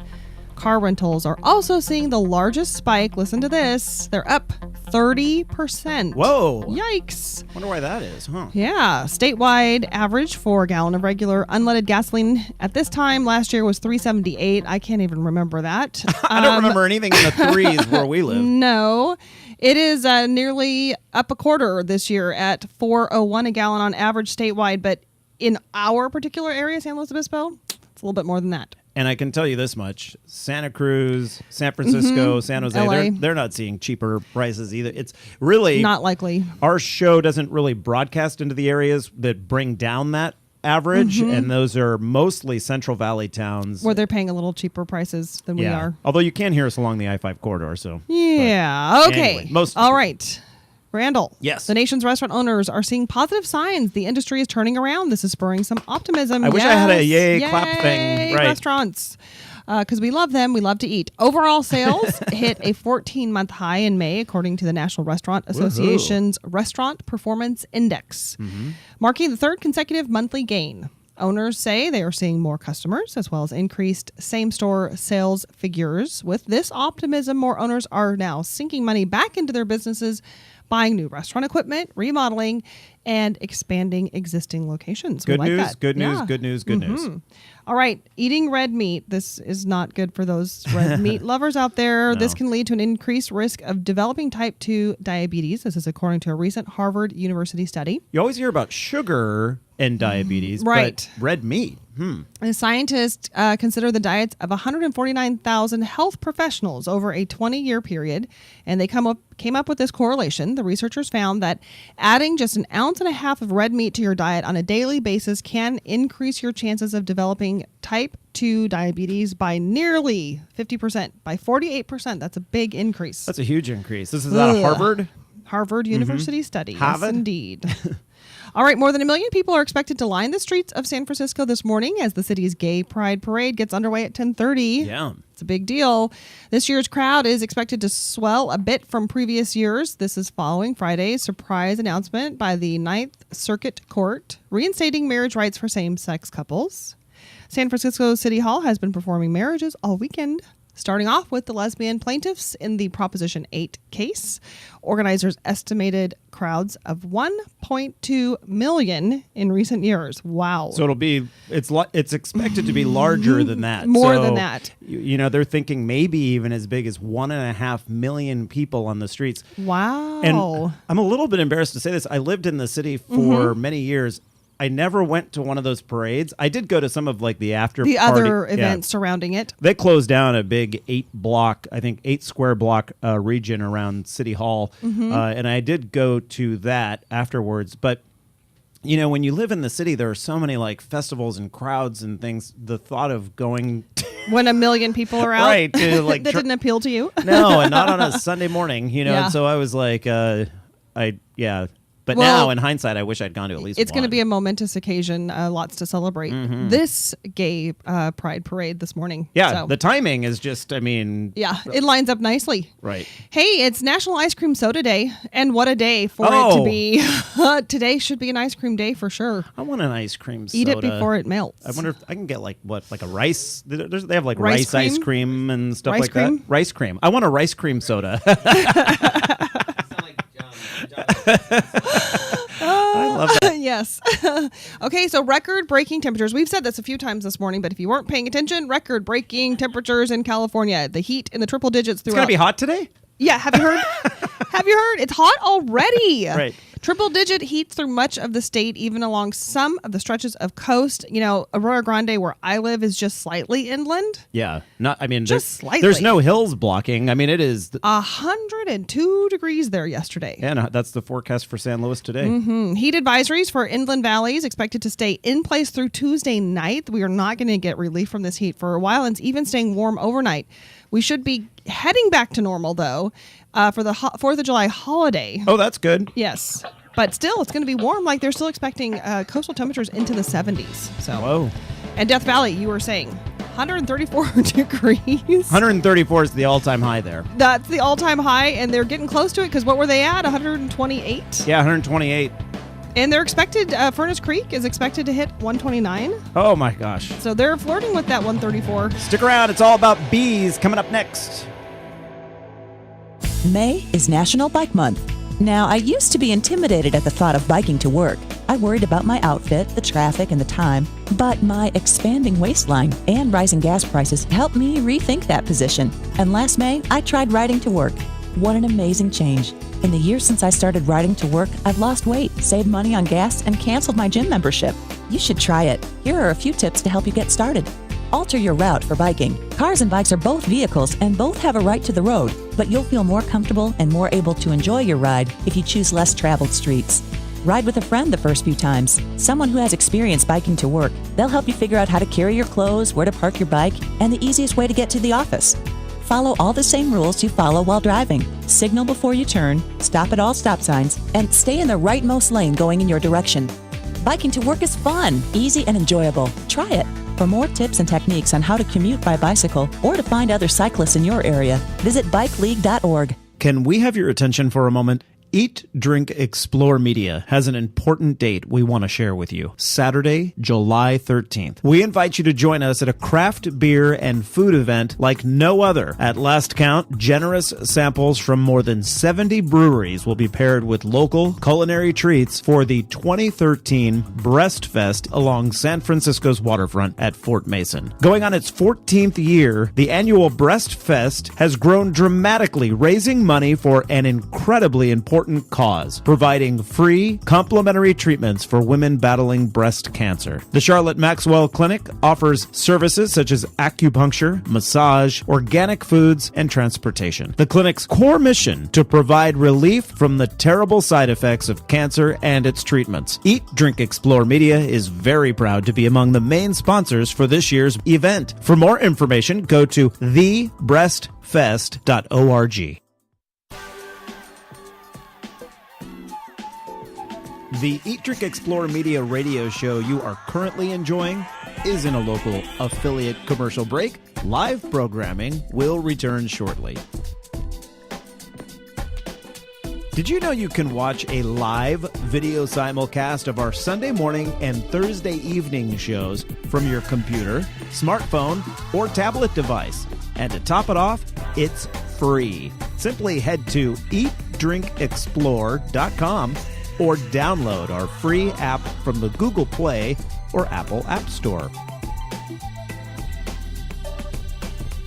car rentals are also seeing the largest spike. Listen to this. They're up 30%. Whoa. Yikes. Wonder why that is, huh? Yeah. Statewide average for a gallon of regular unleaded gasoline at this time last year was $3.78. I can't even remember that. I don't remember anything in the threes where we live. No. It is nearly up a quarter this year at $4.01 a gallon on average statewide. But in our particular area, San Luis Obispo, it's a little bit more than that. And I can tell you this much: Santa Cruz, San Francisco, San Jose, LA. they're not seeing cheaper prices either. It's really Not likely. Our show doesn't really broadcast into the areas that bring down that average, and those are mostly Central Valley towns Where they're paying a little cheaper prices than we are. Although you can hear us along the I-5 corridor, so Yeah. Okay. anyway, most All right. Randall. Yes. The nation's restaurant owners are seeing positive signs. The industry is turning around. This is spurring some optimism. I wish I had a yay clap thing. Right. Restaurants. Because we love them. We love to eat. Overall sales hit a 14-month high in May, according to the National Restaurant Association's Restaurant Performance Index, marking the third consecutive monthly gain. Owners say they are seeing more customers as well as increased same-store sales figures. With this optimism, more owners are now sinking money back into their businesses, buying new restaurant equipment, remodeling, and expanding existing locations. Good We like news, that. good news, Yeah. good news, good news. All right, eating red meat. This is not good for those red meat lovers out there. No. This can lead to an increased risk of developing type 2 diabetes. This is according to a recent Harvard University study. You always hear about sugar and diabetes, Right. but red meat. And scientists consider the diets of 149,000 health professionals over a 20-year period, and they came up with this correlation. The researchers found that adding just an ounce and a half of red meat to your diet on a daily basis can increase your chances of developing type 2 diabetes by nearly 50%, by 48%. That's a big increase. That's a huge increase. This is out of Harvard? Harvard University study. Harvard? Yes, indeed. All right, more than 1 million people are expected to line the streets of San Francisco this morning as the city's Gay Pride Parade gets underway at 10:30. Yeah. It's a big deal. This year's crowd is expected to swell a bit from previous years. This is following Friday's surprise announcement by the Ninth Circuit Court reinstating marriage rights for same-sex couples. San Francisco City Hall has been performing marriages all weekend, starting off with the lesbian plaintiffs in the Proposition 8 case. Organizers estimated crowds of 1.2 million in recent years. Wow. So it's expected to be larger than that. More So, than that. You know, they're thinking maybe even as big as 1.5 million people on the streets. Wow. And I'm a little bit embarrassed to say this. I lived in the city for many years. I never went to one of those parades. I did go to some of like the after the party. other events surrounding it. They closed down a big 8 square block region around City Hall. And I did go to that afterwards. But, you know, when you live in the city, there are so many like festivals and crowds and things. The thought of going When 1 million people are out, right, to, like, that didn't appeal to you? no, and not on a Sunday morning, you know. Yeah. And so I was like, But Well, now, in hindsight, I wish I'd gone to at least It's going to one. be a momentous occasion, lots to celebrate. This gay pride parade this morning. Yeah, So, the timing is just, I mean... yeah, it lines up nicely. Right. Hey, it's National Ice Cream Soda Day, and what a day for it to be. Today should be an ice cream day for sure. I want an ice cream soda. Eat it before it melts. I wonder if I can get like a rice. They have like Rice rice ice cream? cream and stuff Rice like cream? that. Rice cream. I want a rice cream soda. I love that. Yes. Okay, so record-breaking temperatures. We've said this a few times this morning, but if you weren't paying attention, record-breaking temperatures in California. The heat in the triple digits throughout. It's gonna be hot today. Yeah, have you heard? Have you heard? It's hot already. Right. Triple-digit heat through much of the state, even along some of the stretches of coast. You know, Arroyo Grande, where I live, is just slightly inland. Yeah. Not. I mean, Just slightly. There's no hills blocking. I mean, it is. 102 degrees there yesterday. And that's the forecast for San Luis today. Heat advisories for inland valleys expected to stay in place through Tuesday night. We are not going to get relief from this heat for a while, and it's even staying warm overnight. We should be heading back to normal, though, for the 4th of July holiday. Oh, that's good. Yes. But still, it's going to be warm. Like, they're still expecting coastal temperatures into the 70s. So. Whoa. And Death Valley, you were saying 134 degrees. 134 is the all-time high there. That's the all-time high, and they're getting close to it because what were they at? 128? Yeah, 128. And they're expected, Furnace Creek is expected to hit 129. Oh my gosh. So they're flirting with that 134. Stick around. It's all about bees coming up next. May is National Bike Month. Now, I used to be intimidated at the thought of biking to work. I worried about my outfit, the traffic, and the time. But my expanding waistline and rising gas prices helped me rethink that position. And last May, I tried riding to work. What an amazing change. In the years since I started riding to work, I've lost weight, saved money on gas, and canceled my gym membership. You should try it. Here are a few tips to help you get started. Alter your route for biking. Cars and bikes are both vehicles and both have a right to the road, but you'll feel more comfortable and more able to enjoy your ride if you choose less traveled streets. Ride with a friend the first few times, someone who has experience biking to work. They'll help you figure out how to carry your clothes, where to park your bike, and the easiest way to get to the office. Follow all the same rules you follow while driving. Signal before you turn, stop at all stop signs, and stay in the rightmost lane going in your direction. Biking to work is fun, easy, and enjoyable. Try it. For more tips and techniques on how to commute by bicycle or to find other cyclists in your area, visit bikeleague.org. Can we have your attention for a moment? Eat, Drink, Explore Media has an important date we want to share with you. Saturday, July 13th. We invite you to join us at a craft beer and food event like no other. At last count, generous samples from more than 70 breweries will be paired with local culinary treats for the 2013 Breastfest along San Francisco's waterfront at Fort Mason. Going on its 14th year, the annual Breastfest has grown dramatically, raising money for an incredibly important cause, providing free, complimentary treatments for women battling breast cancer. The Charlotte Maxwell Clinic offers services such as acupuncture, massage, organic foods, and transportation. The clinic's core mission to provide relief from the terrible side effects of cancer and its treatments. Eat, Drink, Explore Media is very proud to be among the main sponsors for this year's event. For more information, go to thebreastfest.org. The Eat, Drink, Explore Media radio show you are currently enjoying is in a local affiliate commercial break. Live programming will return shortly. Did you know you can watch a live video simulcast of our Sunday morning and Thursday evening shows from your computer, smartphone, or tablet device? And to top it off, it's free. Simply head to eatdrinkexplore.com or download our free app from the Google Play or Apple App Store.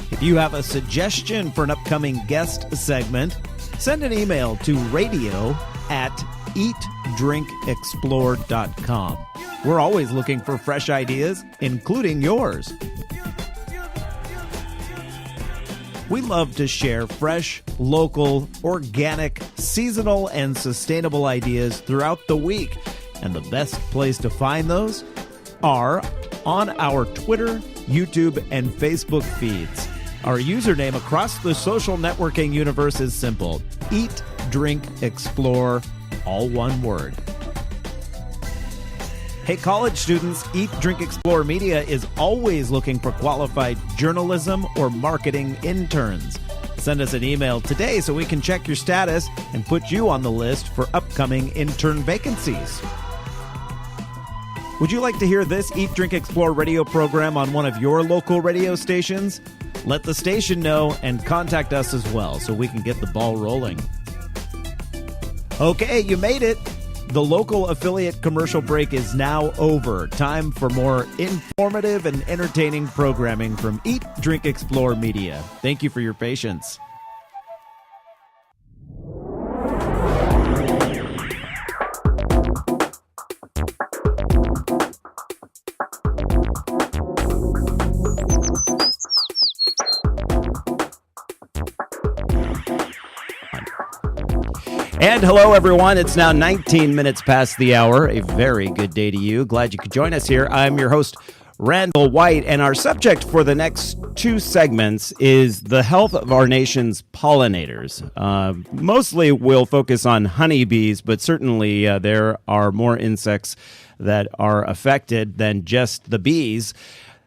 If you have a suggestion for an upcoming guest segment, send an email to radio@eatdrinkexplore.com. We're always looking for fresh ideas, including yours. We love to share fresh, local, organic, seasonal, and sustainable ideas throughout the week. And the best place to find those are on our Twitter, YouTube, and Facebook feeds. Our username across the social networking universe is simple: Eat, Drink, Explore, all one word. Hey, college students, Eat, Drink, Explore Media is always looking for qualified journalism or marketing interns. Send us an email today so we can check your status and put you on the list for upcoming intern vacancies. Would you like to hear this Eat, Drink, Explore radio program on one of your local radio stations? Let the station know and contact us as well so we can get the ball rolling. Okay, you made it. The local affiliate commercial break is now over. Time for more informative and entertaining programming from Eat, Drink, Explore Media. Thank you for your patience. And hello, everyone. It's now 19 minutes past the hour. A very good day to you. Glad you could join us here. I'm your host, Randall White, and our subject for the next two segments is the health of our nation's pollinators. Mostly we'll focus on honeybees, but certainly there are more insects that are affected than just the bees.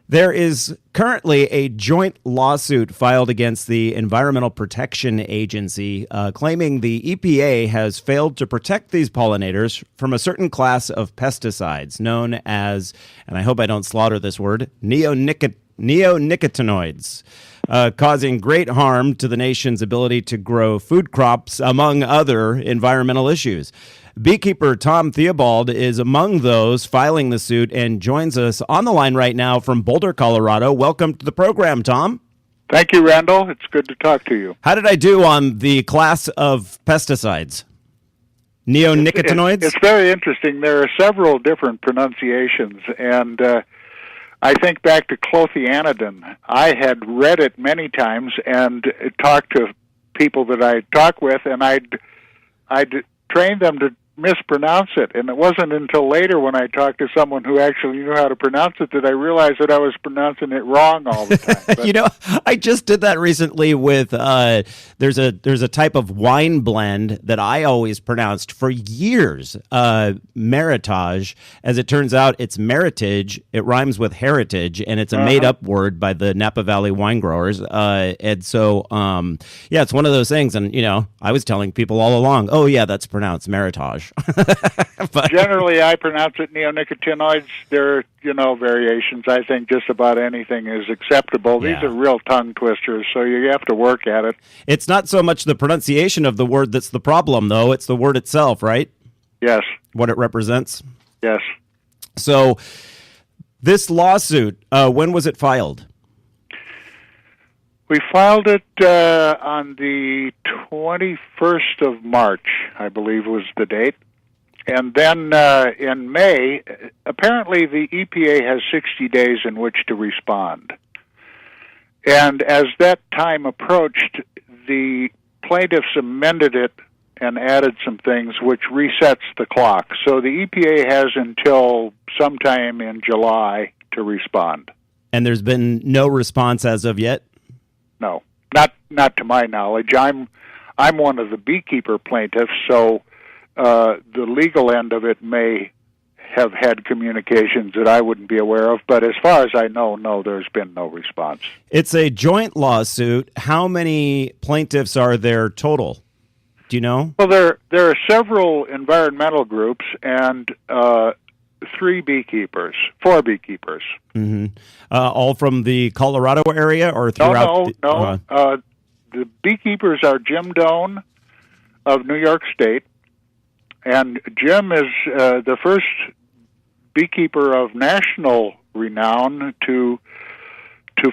There is currently a joint lawsuit filed against the Environmental Protection Agency, claiming the EPA has failed to protect these pollinators from a certain class of pesticides known as, and I hope I don't slaughter this word, neonicotinoids, causing great harm to the nation's ability to grow food crops, among other environmental issues. Beekeeper Tom Theobald is among those filing the suit and joins us on the line right now from Boulder, Colorado. Welcome to the program, Tom. Thank you, Randall. It's good to talk to you. How did I do on the class of pesticides? Neonicotinoids? It's very interesting. There are several different pronunciations, and I think back to clothianidin. I had read it many times and talked to people that I talk with, and I'd train them to mispronounce it. And it wasn't until later when I talked to someone who actually knew how to pronounce it that I realized that I was pronouncing it wrong all the time. But, you know, I just did that recently with there's a type of wine blend that I always pronounced for years, Meritage. As it turns out, it's Meritage. It rhymes with heritage, and it's a made-up word by the Napa Valley wine growers. And so, yeah, it's one of those things. And, you know, I was telling people all along, oh, yeah, that's pronounced Meritage. But generally, I pronounce it neonicotinoids. There are, variations. I think just about anything is acceptable. Yeah. These are real tongue twisters, so you have to work at it. It's not so much the pronunciation of the word that's the problem, though. It's the word itself, right? Yes. What it represents? Yes. So this lawsuit, when was it filed? We filed it on the 21st of March, I believe was the date. And then in May, apparently the EPA has 60 days in which to respond. And as that time approached, the plaintiffs amended it and added some things which resets the clock. So the EPA has until sometime in July to respond. And there's been no response as of yet? No, not to my knowledge. I'm one of the beekeeper plaintiffs, so the legal end of it may have had communications that I wouldn't be aware of. But as far as I know, no, there's been no response. It's a joint lawsuit. How many plaintiffs are there total? Do you know? Well, there are several environmental groups and 4 beekeepers. Mm-hmm. All from the Colorado area or throughout? No. The beekeepers are Jim Doan of New York State, and Jim is the first beekeeper of national renown to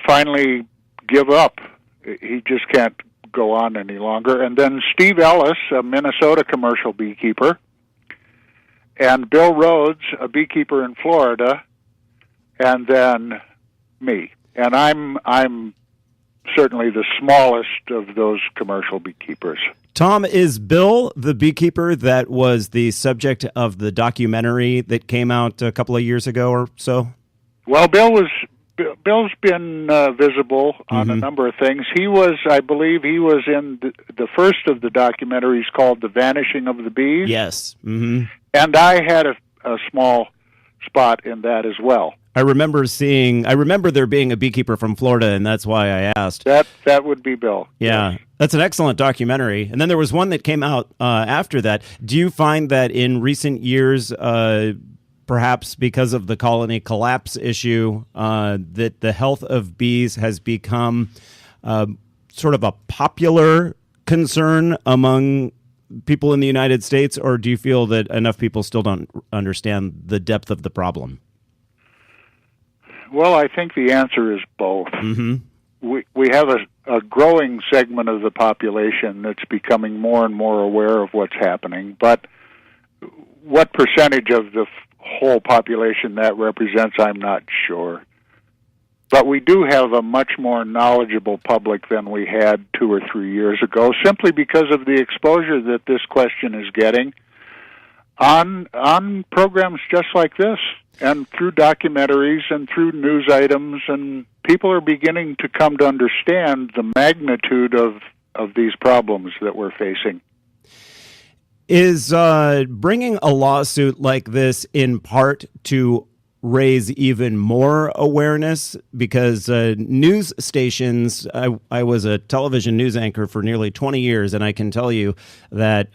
finally give up. He just can't go on any longer. And then Steve Ellis, a Minnesota commercial beekeeper, and Bill Rhodes, a beekeeper in Florida, and then me. And I'm certainly the smallest of those commercial beekeepers. Tom, is Bill the beekeeper that was the subject of the documentary that came out a couple of years ago or so? Well, Bill's been visible on a number of things. I believe he was in the first of the documentaries called The Vanishing of the Bees. Yes. Mm-hmm. And I had a small spot in that as well. I remember there being a beekeeper from Florida, and that's why I asked. That would be Bill. Yeah, yes. That's an excellent documentary. And then there was one that came out after that. Do you find that in recent years, perhaps because of the colony collapse issue, that the health of bees has become sort of a popular concern among people in the United States, or do you feel that enough people still don't understand the depth of the problem? Well, I think the answer is both. Mm-hmm. We have a growing segment of the population that's becoming more and more aware of what's happening, but what percentage of the whole population that represents, I'm not sure. But we do have a much more knowledgeable public than we had 2 or 3 years ago, simply because of the exposure that this question is getting on programs just like this, and through documentaries and through news items, and people are beginning to come to understand the magnitude of these problems that we're facing. Is bringing a lawsuit like this in part to raise even more awareness? Because news stations, I was a television news anchor for nearly 20 years, and I can tell you that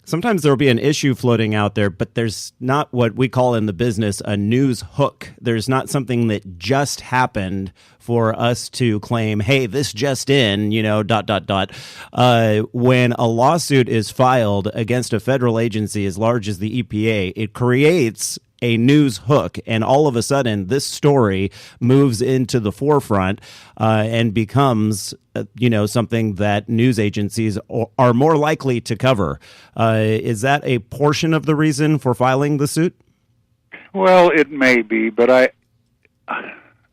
sometimes there will be an issue floating out there, but there's not what we call in the business a news hook. There's not something that just happened for us to claim, hey, this just in, When a lawsuit is filed against a federal agency as large as the EPA, it creates a news hook, and all of a sudden this story moves into the forefront and becomes something that news agencies are more likely to cover. Is that a portion of the reason for filing the suit? Well, it may be, but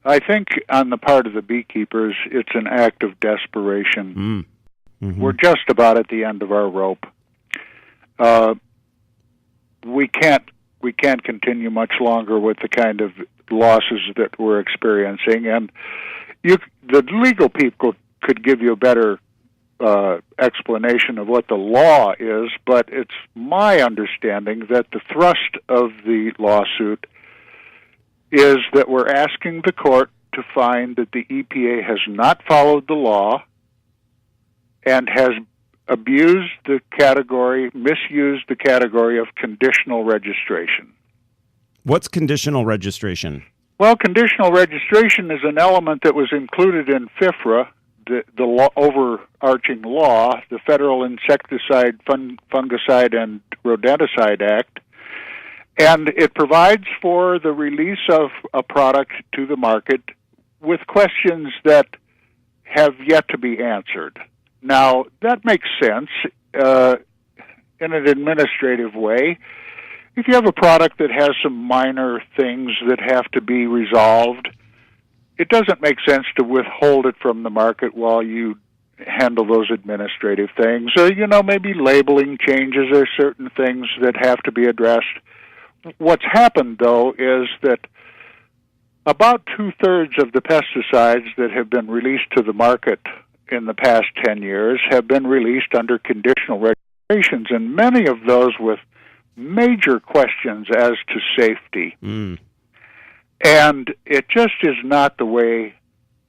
I think on the part of the beekeepers, it's an act of desperation. Mm-hmm. We're just about at the end of our rope. We can't continue much longer with the kind of losses that we're experiencing, and the legal people could give you a better explanation of what the law is, but it's my understanding that the thrust of the lawsuit is that we're asking the court to find that the EPA has not followed the law and has misused the category of conditional registration. What's conditional registration? Well, conditional registration is an element that was included in FIFRA, the overarching law, the Federal Insecticide, Fungicide, and Rodenticide Act, and it provides for the release of a product to the market with questions that have yet to be answered. Now, that makes sense in an administrative way. If you have a product that has some minor things that have to be resolved, it doesn't make sense to withhold it from the market while you handle those administrative things. Or, maybe labeling changes or certain things that have to be addressed. What's happened, though, is that about 2/3 of the pesticides that have been released to the market in the past 10 years have been released under conditional registrations, and many of those with major questions as to safety. And it just is not the way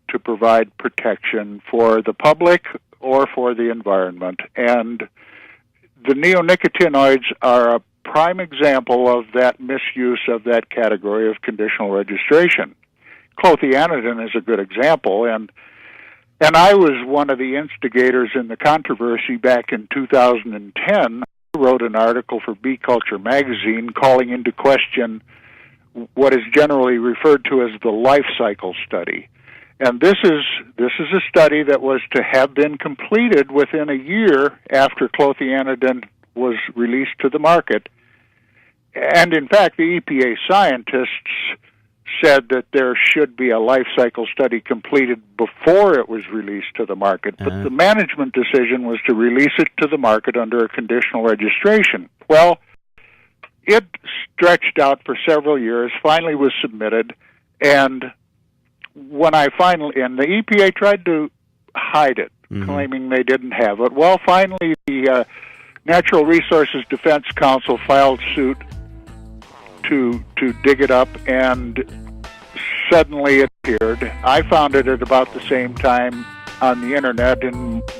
to provide protection for the public or for the environment. And the neonicotinoids are a prime example of that misuse of that category of conditional registration. Clothianidin is a good example, and I was one of the instigators in the controversy back in 2010. I wrote an article for Bee Culture magazine calling into question what is generally referred to as the life cycle study. And this is a study that was to have been completed within a year after clothianidin was released to the market. And in fact, the EPA scientists said that there should be a life cycle study completed before it was released to the market. But the management decision was to release it to the market under a conditional registration. Well, it stretched out for several years, finally was submitted, and the EPA tried to hide it, claiming they didn't have it. Well, finally, the Natural Resources Defense Council filed suit to dig it up, and suddenly it appeared. I found it at about the same time on the internet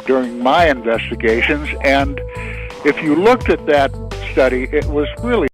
during my investigations, and if you looked at that study, it was really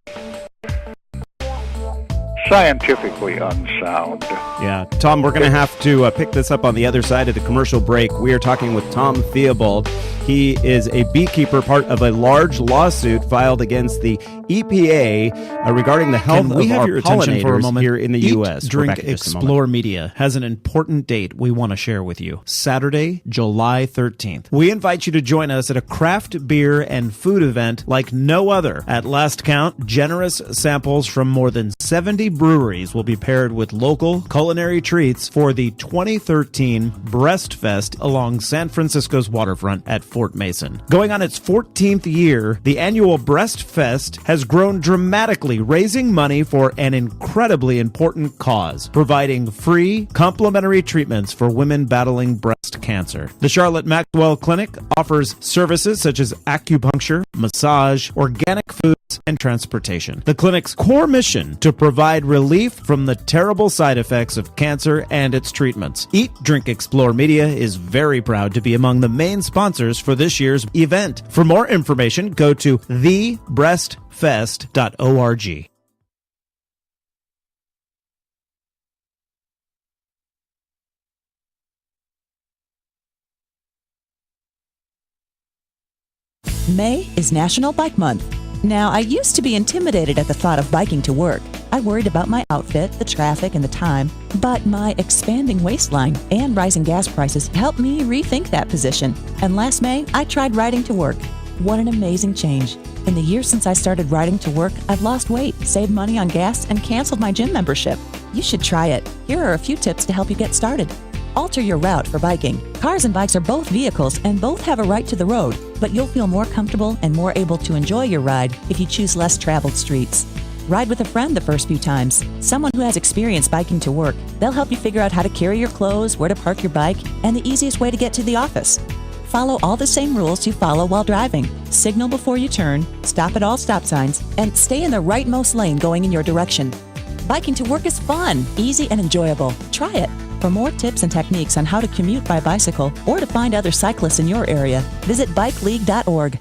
scientifically unsound. Yeah. Tom, we're going to have to pick this up on the other side of the commercial break. We are talking with Tom Theobald. He is a beekeeper, part of a large lawsuit filed against the EPA regarding the health of our pollinators here in the U.S. Drink, Explore Media has an important date we want to share with you. Saturday, July 13th. We invite you to join us at a craft beer and food event like no other. At last count, generous samples from more than 70 breweries will be paired with local culinary treats for the 2013 Breastfest along San Francisco's waterfront at Fort Mason. Going on its 14th year, the annual Breastfest has grown dramatically, raising money for an incredibly important cause, providing free, complimentary treatments for women battling breast cancer. The Charlotte Maxwell Clinic offers services such as acupuncture, massage, organic foods, and transportation. The clinic's core mission to provide relief from the terrible side effects of cancer and its treatments. Eat, Drink, Explore Media is very proud to be among the main sponsors for this year's event. For more information, go to thebreastfest.org. May is National Bike Month. Now, I used to be intimidated at the thought of biking to work. I worried about my outfit, the traffic, and the time. But my expanding waistline and rising gas prices helped me rethink that position. And last May, I tried riding to work. What an amazing change. In the years since I started riding to work, I've lost weight, saved money on gas, and canceled my gym membership. You should try it. Here are a few tips to help you get started. Alter your route for biking. Cars and bikes are both vehicles and both have a right to the road, but you'll feel more comfortable and more able to enjoy your ride if you choose less traveled streets. Ride with a friend the first few times. Someone who has experience biking to work. They'll help you figure out how to carry your clothes, where to park your bike, and the easiest way to get to the office. Follow all the same rules you follow while driving. Signal before you turn, stop at all stop signs, and stay in the rightmost lane going in your direction. Biking to work is fun, easy, and enjoyable. Try it. For more tips and techniques on how to commute by bicycle or to find other cyclists in your area, visit bikeleague.org.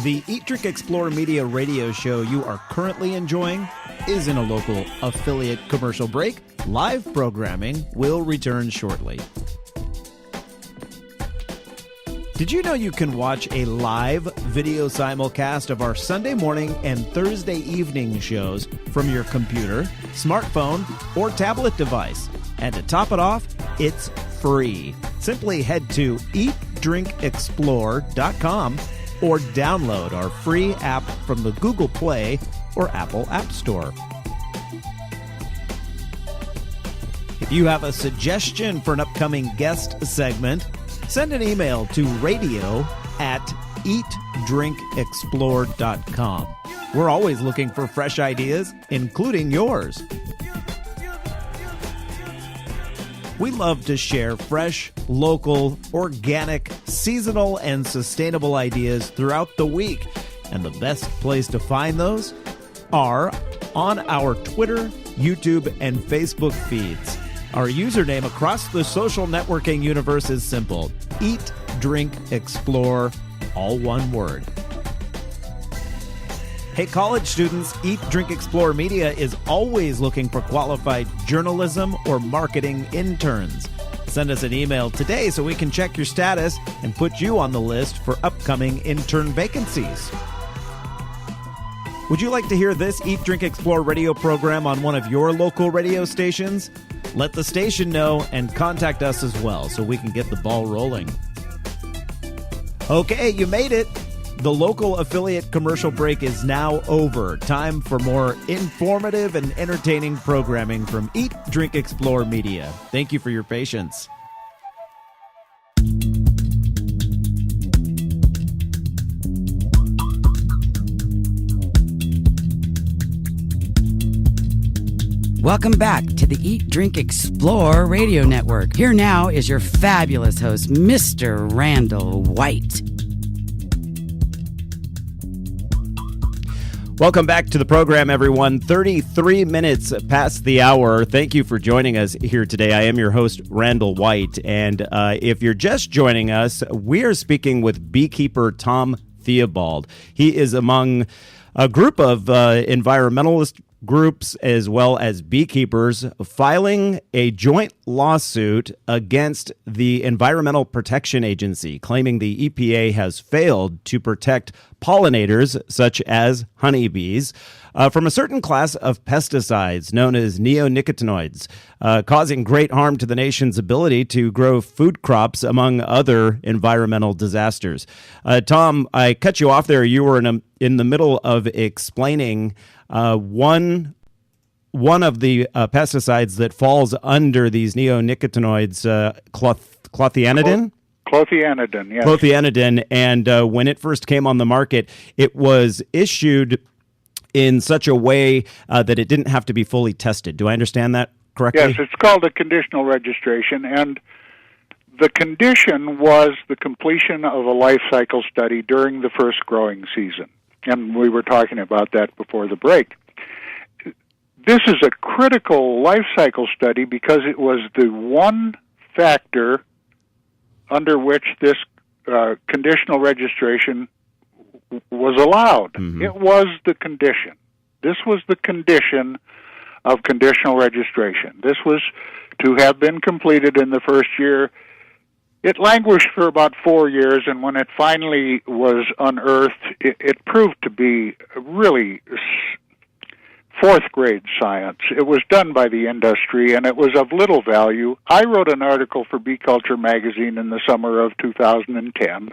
The Eat, Drink, Explore Media radio show you are currently enjoying is in a local affiliate commercial break. Live programming will return shortly. Did you know you can watch a live video simulcast of our Sunday morning and Thursday evening shows from your computer, smartphone, or tablet device? And to top it off, it's free. Simply head to eatdrinkexplore.com or download our free app from the Google Play or Apple App Store. If you have a suggestion for an upcoming guest segment, send an email to radio@eatdrinkexplore.com. We're always looking for fresh ideas, including yours. We love to share fresh, local, organic, seasonal, and sustainable ideas throughout the week. And the best place to find those are on our Twitter, YouTube, and Facebook feeds. Our username across the social networking universe is simple: Eat, Drink, Explore, all one word. Hey, college students, Eat, Drink, Explore Media is always looking for qualified journalism or marketing interns. Send us an email today so we can check your status and put you on the list for upcoming intern vacancies. Would you like to hear this Eat, Drink, Explore radio program on one of your local radio stations? Let the station know and contact us as well so we can get the ball rolling. Okay, you made it. The local affiliate commercial break is now over. Time for more informative and entertaining programming from Eat, Drink, Explore Media. Thank you for your patience. Welcome back to the Eat, Drink, Explore radio network. Here now is your fabulous host, Mr. Randall White. Welcome back to the program, everyone. 33 minutes past the hour. Thank you for joining us here today. I am your host, Randall White. And if you're just joining us, we are speaking with beekeeper Tom Theobald. He is among a group of environmentalist groups as well as beekeepers filing a joint lawsuit against the Environmental Protection Agency, claiming the EPA has failed to protect pollinators such as honeybees from a certain class of pesticides known as neonicotinoids, causing great harm to the nation's ability to grow food crops, among other environmental disasters. Tom, I cut you off there. You were in the middle of explaining one of the pesticides that falls under these neonicotinoids, clothianidin? Clothianidin, yes. Clothianidin, and when it first came on the market, it was issued in such a way that it didn't have to be fully tested. Do I understand that correctly? Yes, it's called a conditional registration, and the condition was the completion of a life cycle study during the first growing season. And we were talking about that before the break. This is a critical life cycle study because it was the one factor under which this conditional registration was allowed. Mm-hmm. It was the condition. This was the condition of conditional registration. This was to have been completed in the first year. It languished for about 4 years, and when it finally was unearthed, it proved to be really fourth-grade science. It was done by the industry, and it was of little value. I wrote an article for Bee Culture magazine in the summer of 2010,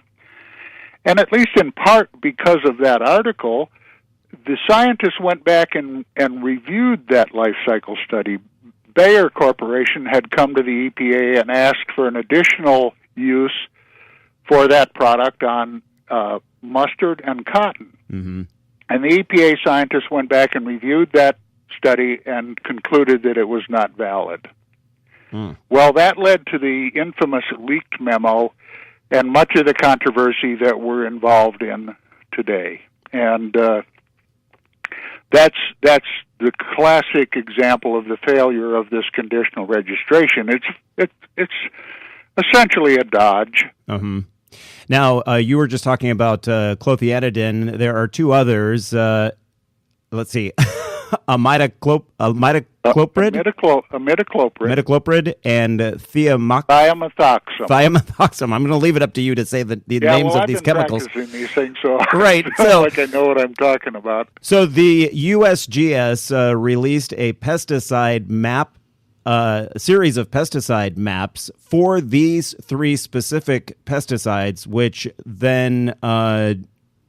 and at least in part because of that article, the scientists went back and reviewed that life cycle study. Bayer Corporation had come to the EPA and asked for an additional use for that product on mustard and cotton. Mm-hmm. And the EPA scientists went back and reviewed that study and concluded that it was not valid. Mm. Well, that led to the infamous leaked memo and much of the controversy that we're involved in today. And that's the classic example of the failure of this conditional registration. It's essentially a dodge. Mm-hmm. Now, you were just talking about clothianidin. There are two others. Let's see. Imidacloprid, and thiamethoxam. I'm going to leave it up to you to say the names of these chemicals. I've been practicing these things, so right. I feel like I know what I'm talking about. So the USGS released a pesticide map, a series of pesticide maps for these three specific pesticides, which then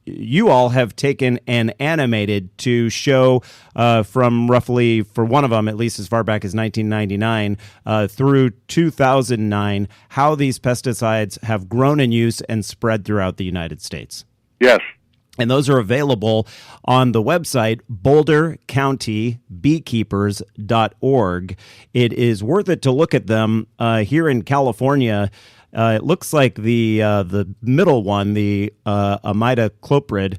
you all have taken and animated to show from roughly, for one of them, at least as far back as 1999 through 2009, how these pesticides have grown in use and spread throughout the United States. Yes. And those are available on the website bouldercountybeekeepers.org. It is worth it to look at them. Here in California, it looks like the middle one, the imidacloprid,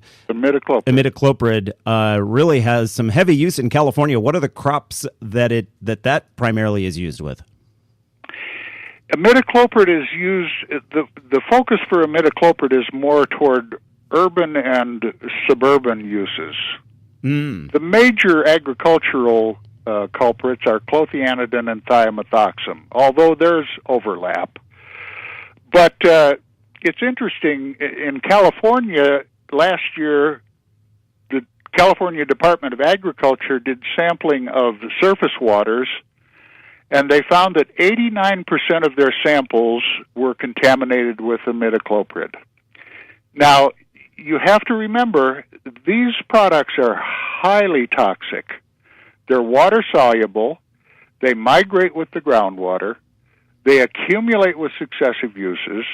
really has some heavy use in California. What are the crops that primarily is used with? Imidacloprid is used. The focus for imidacloprid is more toward urban and suburban uses. Mm. The major agricultural culprits are clothianidin and thiamethoxam, although there's overlap. But it's interesting, in California, last year, the California Department of Agriculture did sampling of the surface waters, and they found that 89% of their samples were contaminated with imidacloprid. Now, you have to remember, these products are highly toxic. They're water-soluble. They migrate with the groundwater. They accumulate with successive uses.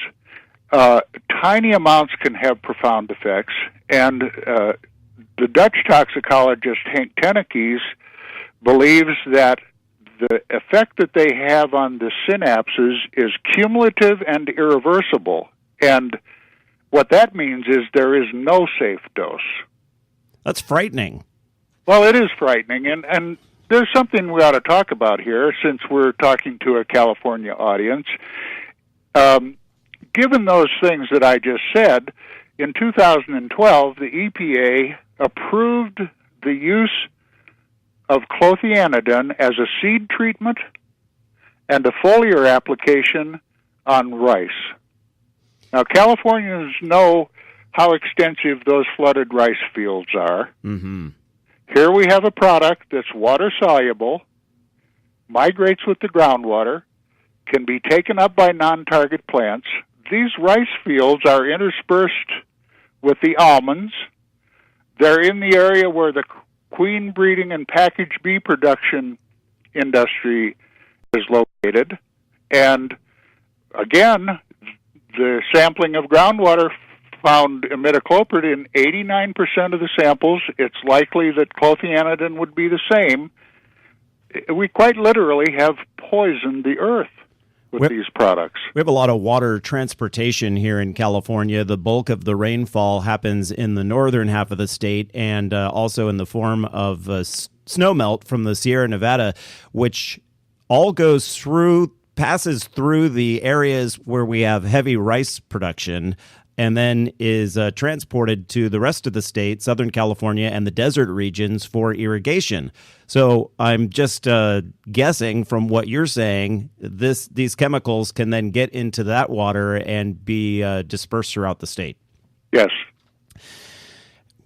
Tiny amounts can have profound effects. And the Dutch toxicologist Henk Tenekes believes that the effect that they have on the synapses is cumulative and irreversible. And what that means is there is no safe dose. That's frightening. Well, it is frightening, and there's something we ought to talk about here since we're talking to a California audience. Given those things that I just said, in 2012, the EPA approved the use of clothianidin as a seed treatment and a foliar application on rice. Now, Californians know how extensive those flooded rice fields are. Mm-hmm. Here we have a product that's water-soluble, migrates with the groundwater, can be taken up by non-target plants. These rice fields are interspersed with the almonds. They're in the area where the queen breeding and packaged bee production industry is located. And again, the sampling of groundwater found imidacloprid in 89% of the samples. It's likely that clothianidin would be the same. We quite literally have poisoned the earth. with these products. We have a lot of water transportation here in California. The bulk of the rainfall happens in the northern half of the state, and also in the form of snowmelt from the Sierra Nevada, which all passes through the areas where we have heavy rice production, and then is transported to the rest of the state, Southern California, and the desert regions for irrigation. So I'm just guessing from what you're saying, these chemicals can then get into that water and be dispersed throughout the state. Yes.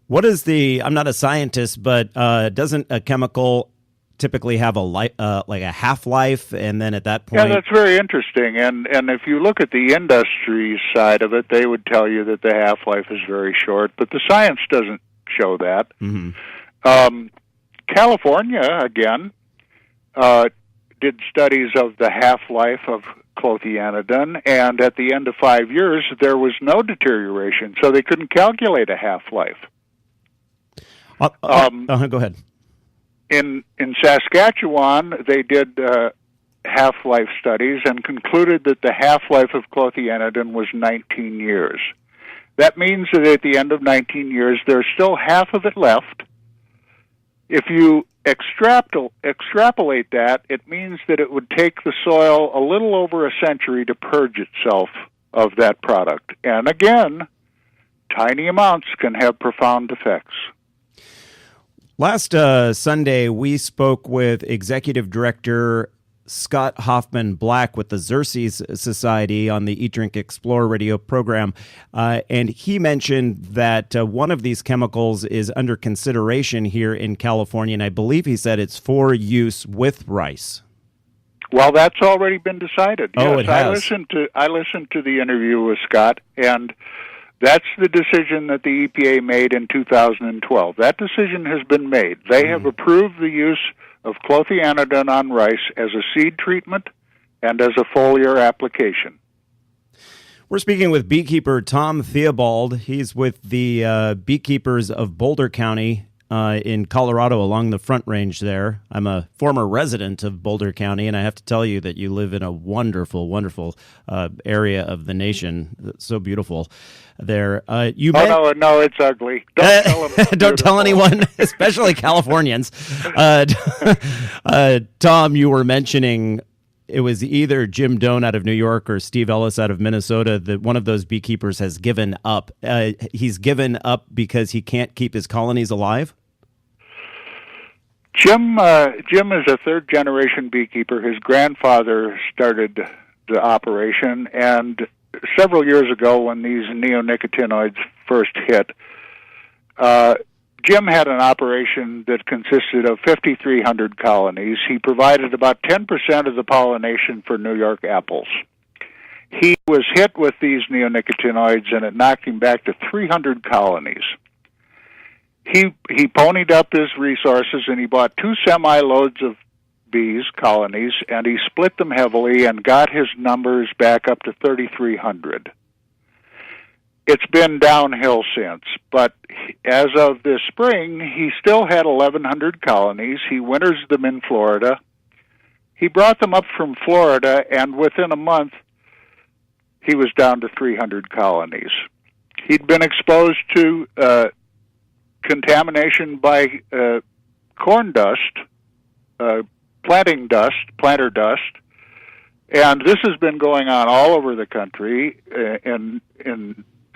What is I'm not a scientist, but doesn't a chemical typically have like a half-life, and then at that point... Yeah, that's very interesting. And if you look at the industry side of it, they would tell you that the half-life is very short, but the science doesn't show that. Mm-hmm. California, again, did studies of the half-life of clothianidin, and at the end of 5 years, there was no deterioration, so they couldn't calculate a half-life. Go ahead. In Saskatchewan, they did half-life studies and concluded that the half-life of clothianidin was 19 years. That means that at the end of 19 years, there's still half of it left. If you extrapolate that, it means that it would take the soil a little over a century to purge itself of that product. And again, tiny amounts can have profound effects. Last Sunday, we spoke with Executive Director Scott Hoffman Black with the Xerces Society on the Eat, Drink, Explore radio program, and he mentioned that one of these chemicals is under consideration here in California, and I believe he said it's for use with rice. Well, that's already been decided. Oh, yes, it has. I listened to the interview with Scott, and that's the decision that the EPA made in 2012. That decision has been made. They have approved the use of clothianidin on rice as a seed treatment and as a foliar application. We're speaking with beekeeper Tom Theobald. He's with the beekeepers of Boulder County in Colorado along the Front Range there. I'm a former resident of Boulder County, and I have to tell you that you live in a wonderful, wonderful area of the nation. It's so beautiful there. No, it's ugly. Don't tell anyone, especially Californians. Tom, you were mentioning it was either Jim Doan out of New York or Steve Ellis out of Minnesota that one of those beekeepers has given up. He's given up because he can't keep his colonies alive? Jim is a third-generation beekeeper. His grandfather started the operation, and several years ago when these neonicotinoids first hit, Jim had an operation that consisted of 5,300 colonies. He provided about 10% of the pollination for New York apples. He was hit with these neonicotinoids, and it knocked him back to 300 colonies. He ponied up his resources, and he bought 2 semi-loads of colonies, and he split them heavily and got his numbers back up to 3,300. It's been downhill since, but as of this spring, he still had 1,100 colonies. He winters them in Florida. He brought them up from Florida, and within a month, he was down to 300 colonies. He'd been exposed to contamination by corn dust, planter dust, and this has been going on all over the country in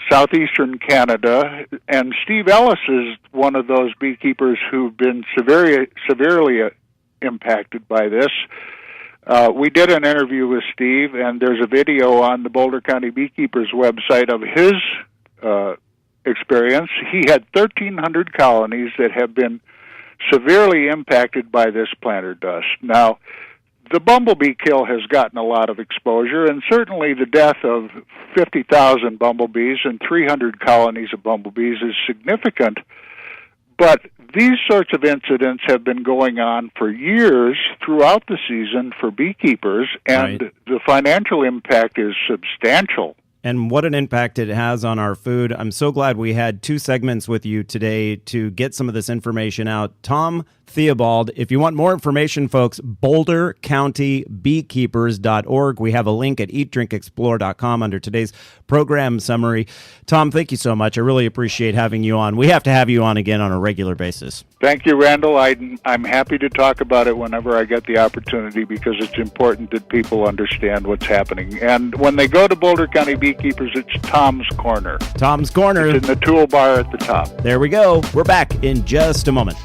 southeastern Canada, and Steve Ellis is one of those beekeepers who've been severely impacted by this. We did an interview with Steve, and there's a video on the Boulder County Beekeepers website of his experience. He had 1,300 colonies that have been severely impacted by this planter dust. Now, the bumblebee kill has gotten a lot of exposure, and certainly the death of 50,000 bumblebees and 300 colonies of bumblebees is significant, but these sorts of incidents have been going on for years throughout the season for beekeepers, and the financial impact is substantial and what an impact it has on our food. I'm so glad we had 2 segments with you today to get some of this information out. Tom Theobald, if you want more information, folks, BoulderCountyBeekeepers.org. We have a link at eatdrinkexplore.com under today's program summary. Tom, thank you so much. I really appreciate having you on. We have to have you on again on a regular basis. Thank you, Randall. I'm happy to talk about it whenever I get the opportunity because it's important that people understand what's happening. And when they go to Boulder County Beekeepers, it's Tom's Corner. Tom's Corner. It's in the toolbar at the top. There we go. We're back in just a moment.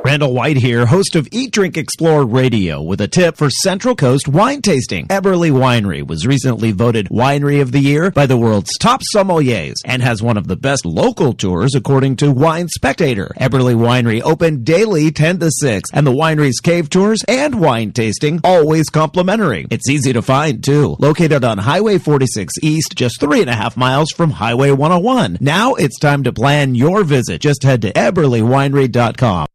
Randall White here, host of Eat, Drink, Explore Radio, with a tip for Central Coast wine tasting. Eberly Winery was recently voted Winery of the Year by the world's top sommeliers and has one of the best local tours according to Wine Spectator. Eberly Winery open daily 10 to 6, and the winery's cave tours and wine tasting always complimentary. It's easy to find, too. Located on Highway 46 East, just 3.5 miles from Highway 101. Now it's time to plan your visit. Just head to eberlywinery.com.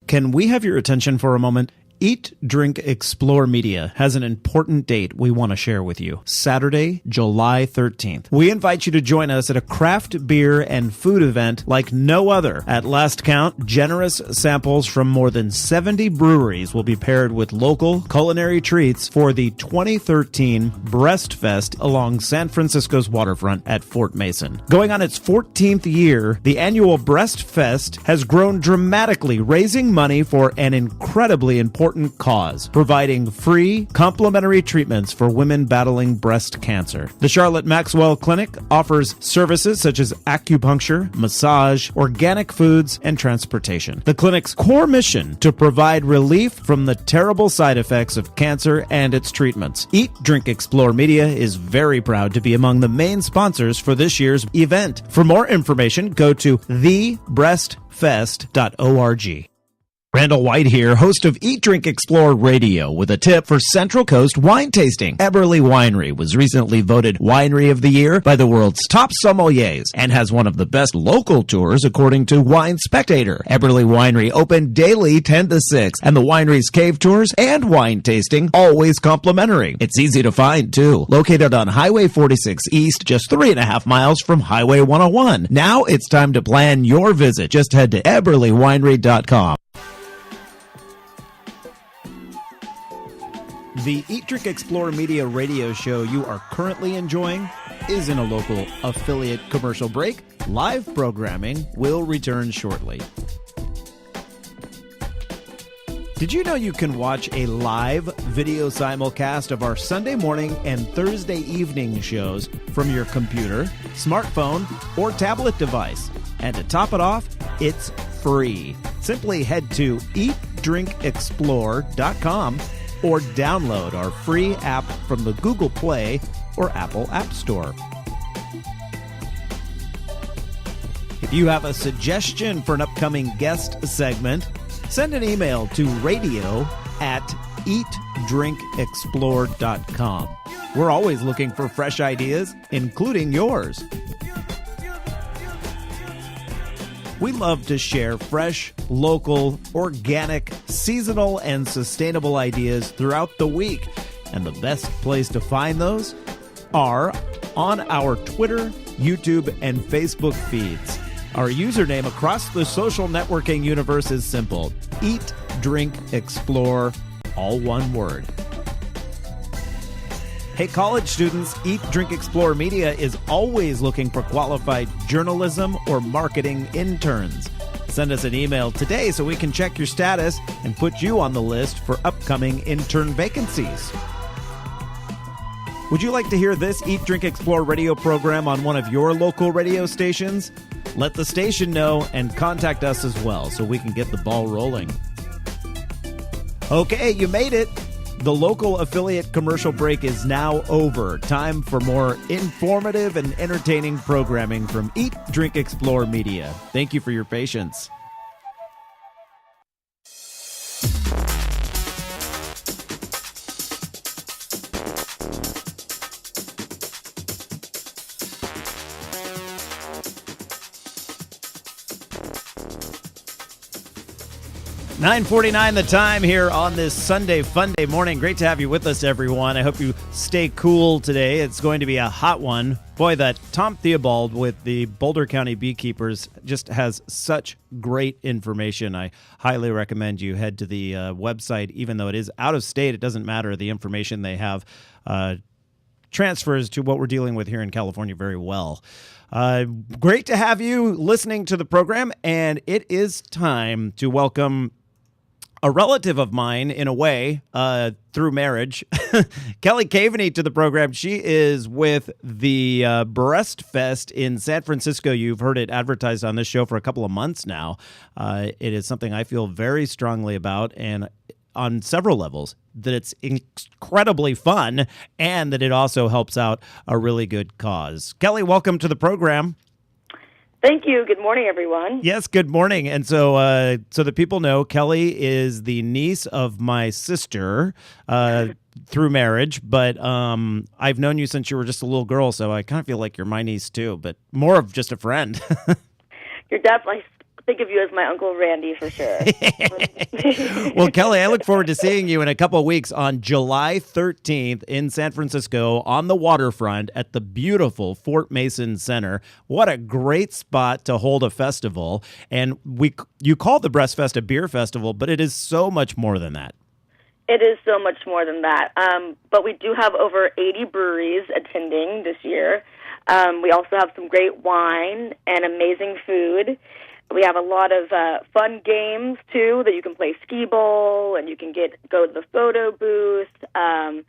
Can we have your attention for a moment? Eat, Drink, Explore Media has an important date we want to share with you. Saturday, July 13th. We invite you to join us at a craft beer and food event like no other. At last count, generous samples from more than 70 breweries will be paired with local culinary treats for the 2013 Breastfest along San Francisco's waterfront at Fort Mason. Going on its 14th year, the annual Breastfest has grown dramatically, raising money for an incredibly important cause, providing free, complimentary treatments for women battling breast cancer. The Charlotte Maxwell Clinic offers services such as acupuncture, massage, organic foods, and transportation. The clinic's core mission to provide relief from the terrible side effects of cancer and its treatments. Eat, Drink, Explore Media is very proud to be among the main sponsors for this year's event. For more information, go to thebreastfest.org. Randall White here, host of Eat, Drink, Explore Radio, with a tip for Central Coast wine tasting. Eberly Winery was recently voted Winery of the Year by the world's top sommeliers and has one of the best local tours according to Wine Spectator. Eberly Winery open daily 10 to 6, and the winery's cave tours and wine tasting always complimentary. It's easy to find, too. Located on Highway 46 East, just 3.5 miles from Highway 101. Now it's time to plan your visit. Just head to eberlywinery.com. The Eat, Drink, Explore Media radio show you are currently enjoying is in a local affiliate commercial break. Live programming will return shortly. Did you know you can watch a live video simulcast of our Sunday morning and Thursday evening shows from your computer, smartphone, or tablet device? And to top it off, it's free. Simply head to eatdrinkexplore.com or download our free app from the Google Play or Apple App Store. If you have a suggestion for an upcoming guest segment, send an email to radio@eatdrinkexplore.com. We're always looking for fresh ideas, including yours. We love to share fresh, local, organic, seasonal, and sustainable ideas throughout the week. And the best place to find those are on our Twitter, YouTube, and Facebook feeds. Our username across the social networking universe is simple: Eat, Drink, Explore, all one word. Hey, college students, Eat, Drink, Explore Media is always looking for qualified journalism or marketing interns. Send us an email today so we can check your status and put you on the list for upcoming intern vacancies. Would you like to hear this Eat, Drink, Explore radio program on one of your local radio stations? Let the station know and contact us as well so we can get the ball rolling. Okay, you made it. The local affiliate commercial break is now over. Time for more informative and entertaining programming from Eat, Drink, Explore Media. Thank you for your patience. 9:49 the time here on this Sunday Fun Day morning. Great to have you with us, everyone. I hope you stay cool today. It's going to be a hot one. Boy, that Tom Theobald with the Boulder County Beekeepers just has such great information. I highly recommend you head to the website. Even though it is out of state, it doesn't matter. The information they have transfers to what we're dealing with here in California very well. Great to have you listening to the program, and it is time to welcome a relative of mine, in a way, through marriage, Kelly Caveney, to the program. She is with the Breastfest in San Francisco. You've heard it advertised on this show for a couple of months now. It is something I feel very strongly about, and on several levels, that it's incredibly fun and that it also helps out a really good cause. Kelly, welcome to the program. Thank you. Good morning, everyone. Yes, good morning. And so that people know, Kelly is the niece of my sister through marriage, but I've known you since you were just a little girl, so I kind of feel like you're my niece too, but more of just a friend. You're definitely... think of you as my Uncle Randy for sure. Well, Kelly, I look forward to seeing you in a couple of weeks on July 13th in San Francisco on the waterfront at the beautiful Fort Mason Center. What a great spot to hold a festival. And you call the Breastfest a beer festival, but it is so much more than that. It is so much more than that. But we do have over 80 breweries attending this year. We also have some great wine and amazing food. We have a lot of fun games, too, that you can play skee bowl, and you can go to the photo booth, and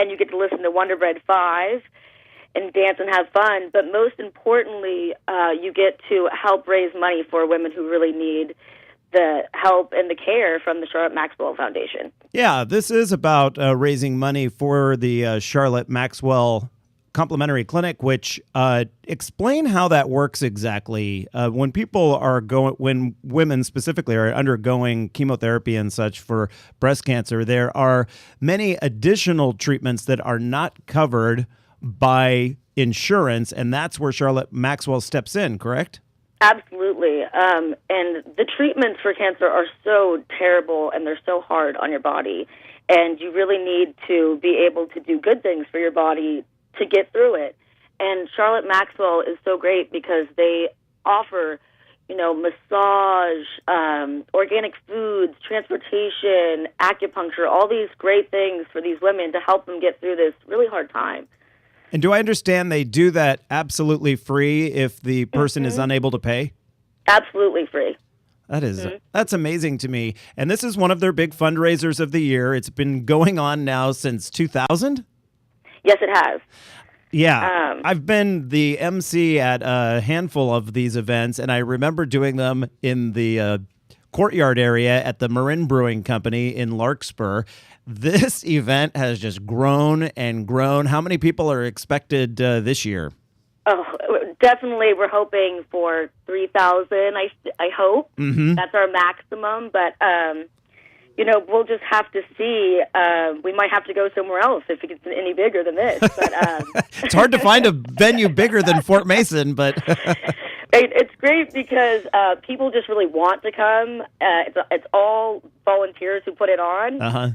you get to listen to Wonder Bread 5 and dance and have fun. But most importantly, you get to help raise money for women who really need the help and the care from the Charlotte Maxwell Foundation. Yeah, this is about raising money for the Charlotte Maxwell Complimentary Clinic, which explain how that works exactly. When women specifically are undergoing chemotherapy and such for breast cancer, there are many additional treatments that are not covered by insurance, and that's where Charlotte Maxwell steps in, correct? Absolutely. And the treatments for cancer are so terrible, and they're so hard on your body, and you really need to be able to do good things for your body to get through it. And Charlotte Maxwell is so great because they offer, massage, organic foods, transportation, acupuncture, all these great things for these women to help them get through this really hard time. And do I understand they do that absolutely free if the person is unable to pay? Absolutely free. That's amazing to me. And this is one of their big fundraisers of the year. It's been going on now since 2000? Yes, it has. Yeah, I've been the MC at a handful of these events, and I remember doing them in the courtyard area at the Marin Brewing Company in Larkspur. This event has just grown and grown. How many people are expected this year? Oh, definitely. We're hoping for 3,000, I hope. Mm-hmm. That's our maximum, but... we'll just have to see. We might have to go somewhere else if it gets any bigger than this. But it's hard to find a venue bigger than Fort Mason, but it's great because people just really want to come. It's all volunteers who put it on. Uh-huh.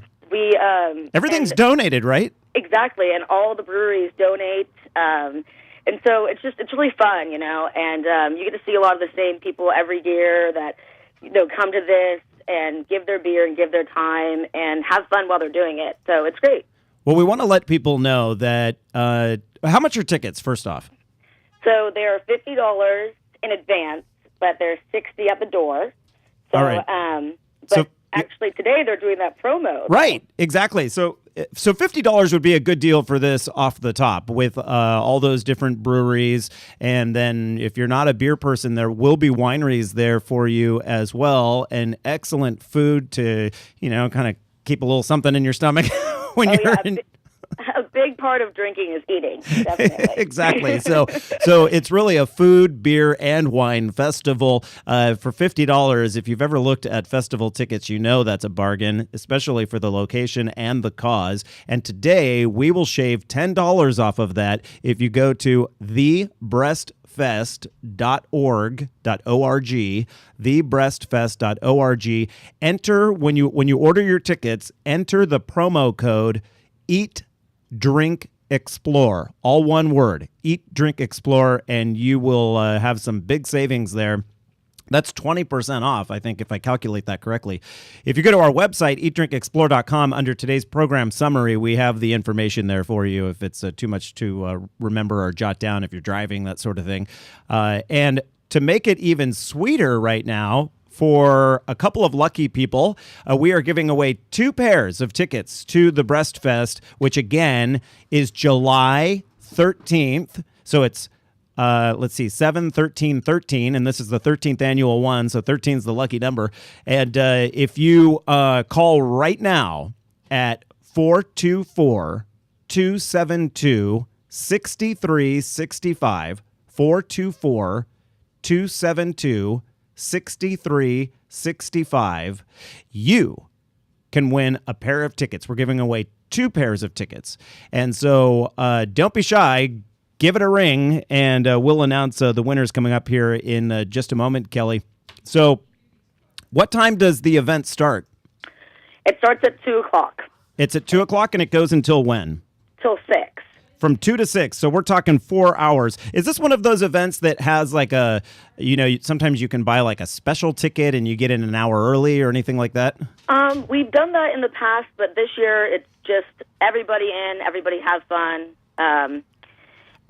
Everything's donated, right? Exactly, and all the breweries donate. And so it's really fun, and you get to see a lot of the same people every year that come to this and give their beer and give their time and have fun while they're doing it. So it's great. Well, we want to let people know that how much are tickets, first off? So they're $50 in advance, but they're $60 at the door. So, all right. Actually, today they're doing that promo. Right, exactly. So $50 would be a good deal for this off the top with all those different breweries. And then if you're not a beer person, there will be wineries there for you as well. And excellent food to, kind of keep a little something in your stomach when you're in. A big part of drinking is eating, definitely. Exactly. So it's really a food, beer, and wine festival for $50. If you've ever looked at festival tickets, that's a bargain, especially for the location and the cause. And today, we will shave $10 off of that if you go to thebreastfest.com thebreastfest.org, thebreastfest.org. Enter, when you order your tickets, enter the promo code Eat Drink Explore, all one word, Eat Drink Explore, and you will have some big savings there. That's 20% off, I think, if I calculate that correctly. If you go to our website, eatdrinkexplore.com, under today's program summary, we have the information there for you if it's too much to remember or jot down if you're driving, that sort of thing. And to make it even sweeter right now, for a couple of lucky people, we are giving away 2 pairs of tickets to the Breastfest, which again is July 13th. So it's, 7/13/13, and this is the 13th annual one, so 13 is the lucky number. And if you call right now at 424-272-6365, 424-272-6365, you can win a pair of tickets. We're giving away 2 pairs of tickets. And so don't be shy. Give it a ring, and we'll announce the winners coming up here in just a moment, Kelly. So what time does the event start? It starts at 2 o'clock. It's at 2 o'clock, and it goes until when? Till 6. From 2 to 6, so we're talking 4 hours. Is this one of those events that has like a, sometimes you can buy like a special ticket and you get in an hour early or anything like that? We've done that in the past, but this year it's just everybody in, everybody has fun.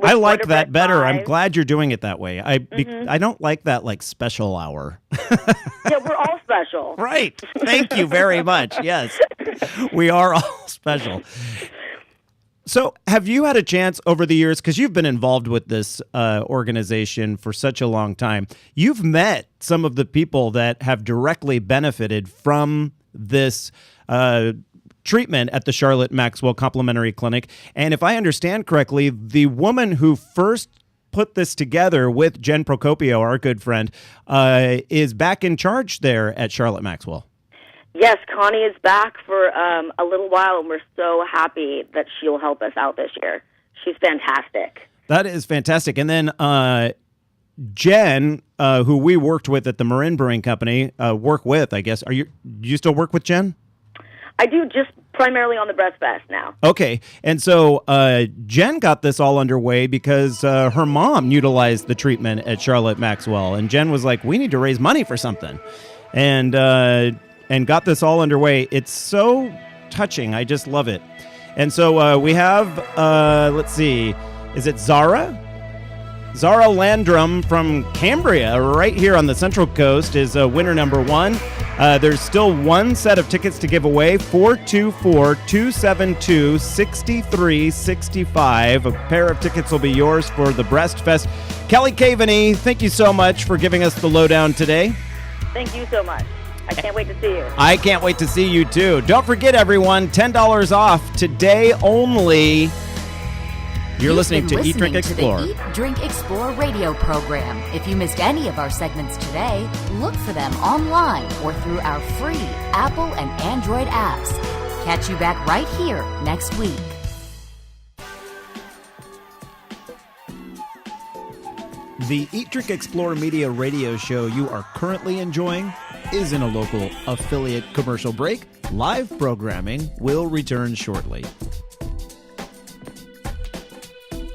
I like that better. I'm glad you're doing it that way. I don't like that like special hour. Yeah, we're all special. Right. Thank you very much. Yes, we are all special. So have you had a chance over the years, because you've been involved with this organization for such a long time, you've met some of the people that have directly benefited from this treatment at the Charlotte Maxwell Complimentary Clinic. And if I understand correctly, the woman who first put this together with Jen Procopio, our good friend, is back in charge there at Charlotte Maxwell. Yes, Connie is back for a little while, and we're so happy that she'll help us out this year. She's fantastic. That is fantastic. And then Jen, who we worked with at the Marin Brewing Company, work with, I guess. Do you still work with Jen? I do, just primarily on the Breastfest now. Okay. And so Jen got this all underway because her mom utilized the treatment at Charlotte Maxwell. And Jen was like, we need to raise money for something. And got this all underway. It's so touching. I just love it. And so we have, let's see, is it Zara? Zara Landrum from Cambria, right here on the Central Coast, is winner number 1. There's still 1 set of tickets to give away, 424-272-6365. A pair of tickets will be yours for the Breastfest. Kelly Caveney, thank you so much for giving us the lowdown today. Thank you so much. I can't wait to see you. I can't wait to see you, too. Don't forget, everyone, $10 off today only. You're listening to Eat, Drink, Explore. To the Eat, Drink, Explore radio program. If you missed any of our segments today, look for them online or through our free Apple and Android apps. Catch you back right here next week. The Eat, Drink, Explore Media radio show you are currently enjoying is in a local affiliate commercial break. Live programming will return shortly.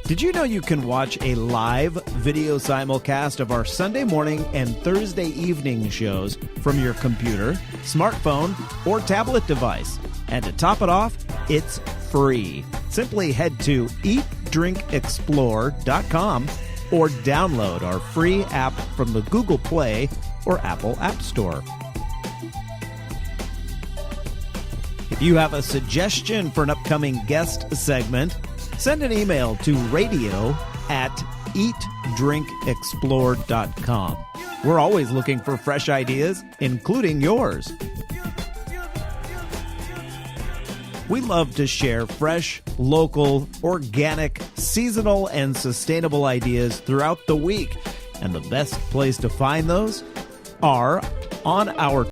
Did you know you can watch a live video simulcast of our Sunday morning and Thursday evening shows from your computer, smartphone, or tablet device? And to top it off, it's free. Simply head to eatdrinkexplore.com or download our free app from the Google Play or Apple App Store. If you have a suggestion for an upcoming guest segment, send an email to radio@eatdrinkexplore.com. We're always looking for fresh ideas, including yours. We love to share fresh, local, organic, seasonal, and sustainable ideas throughout the week. And the best place to find those are on our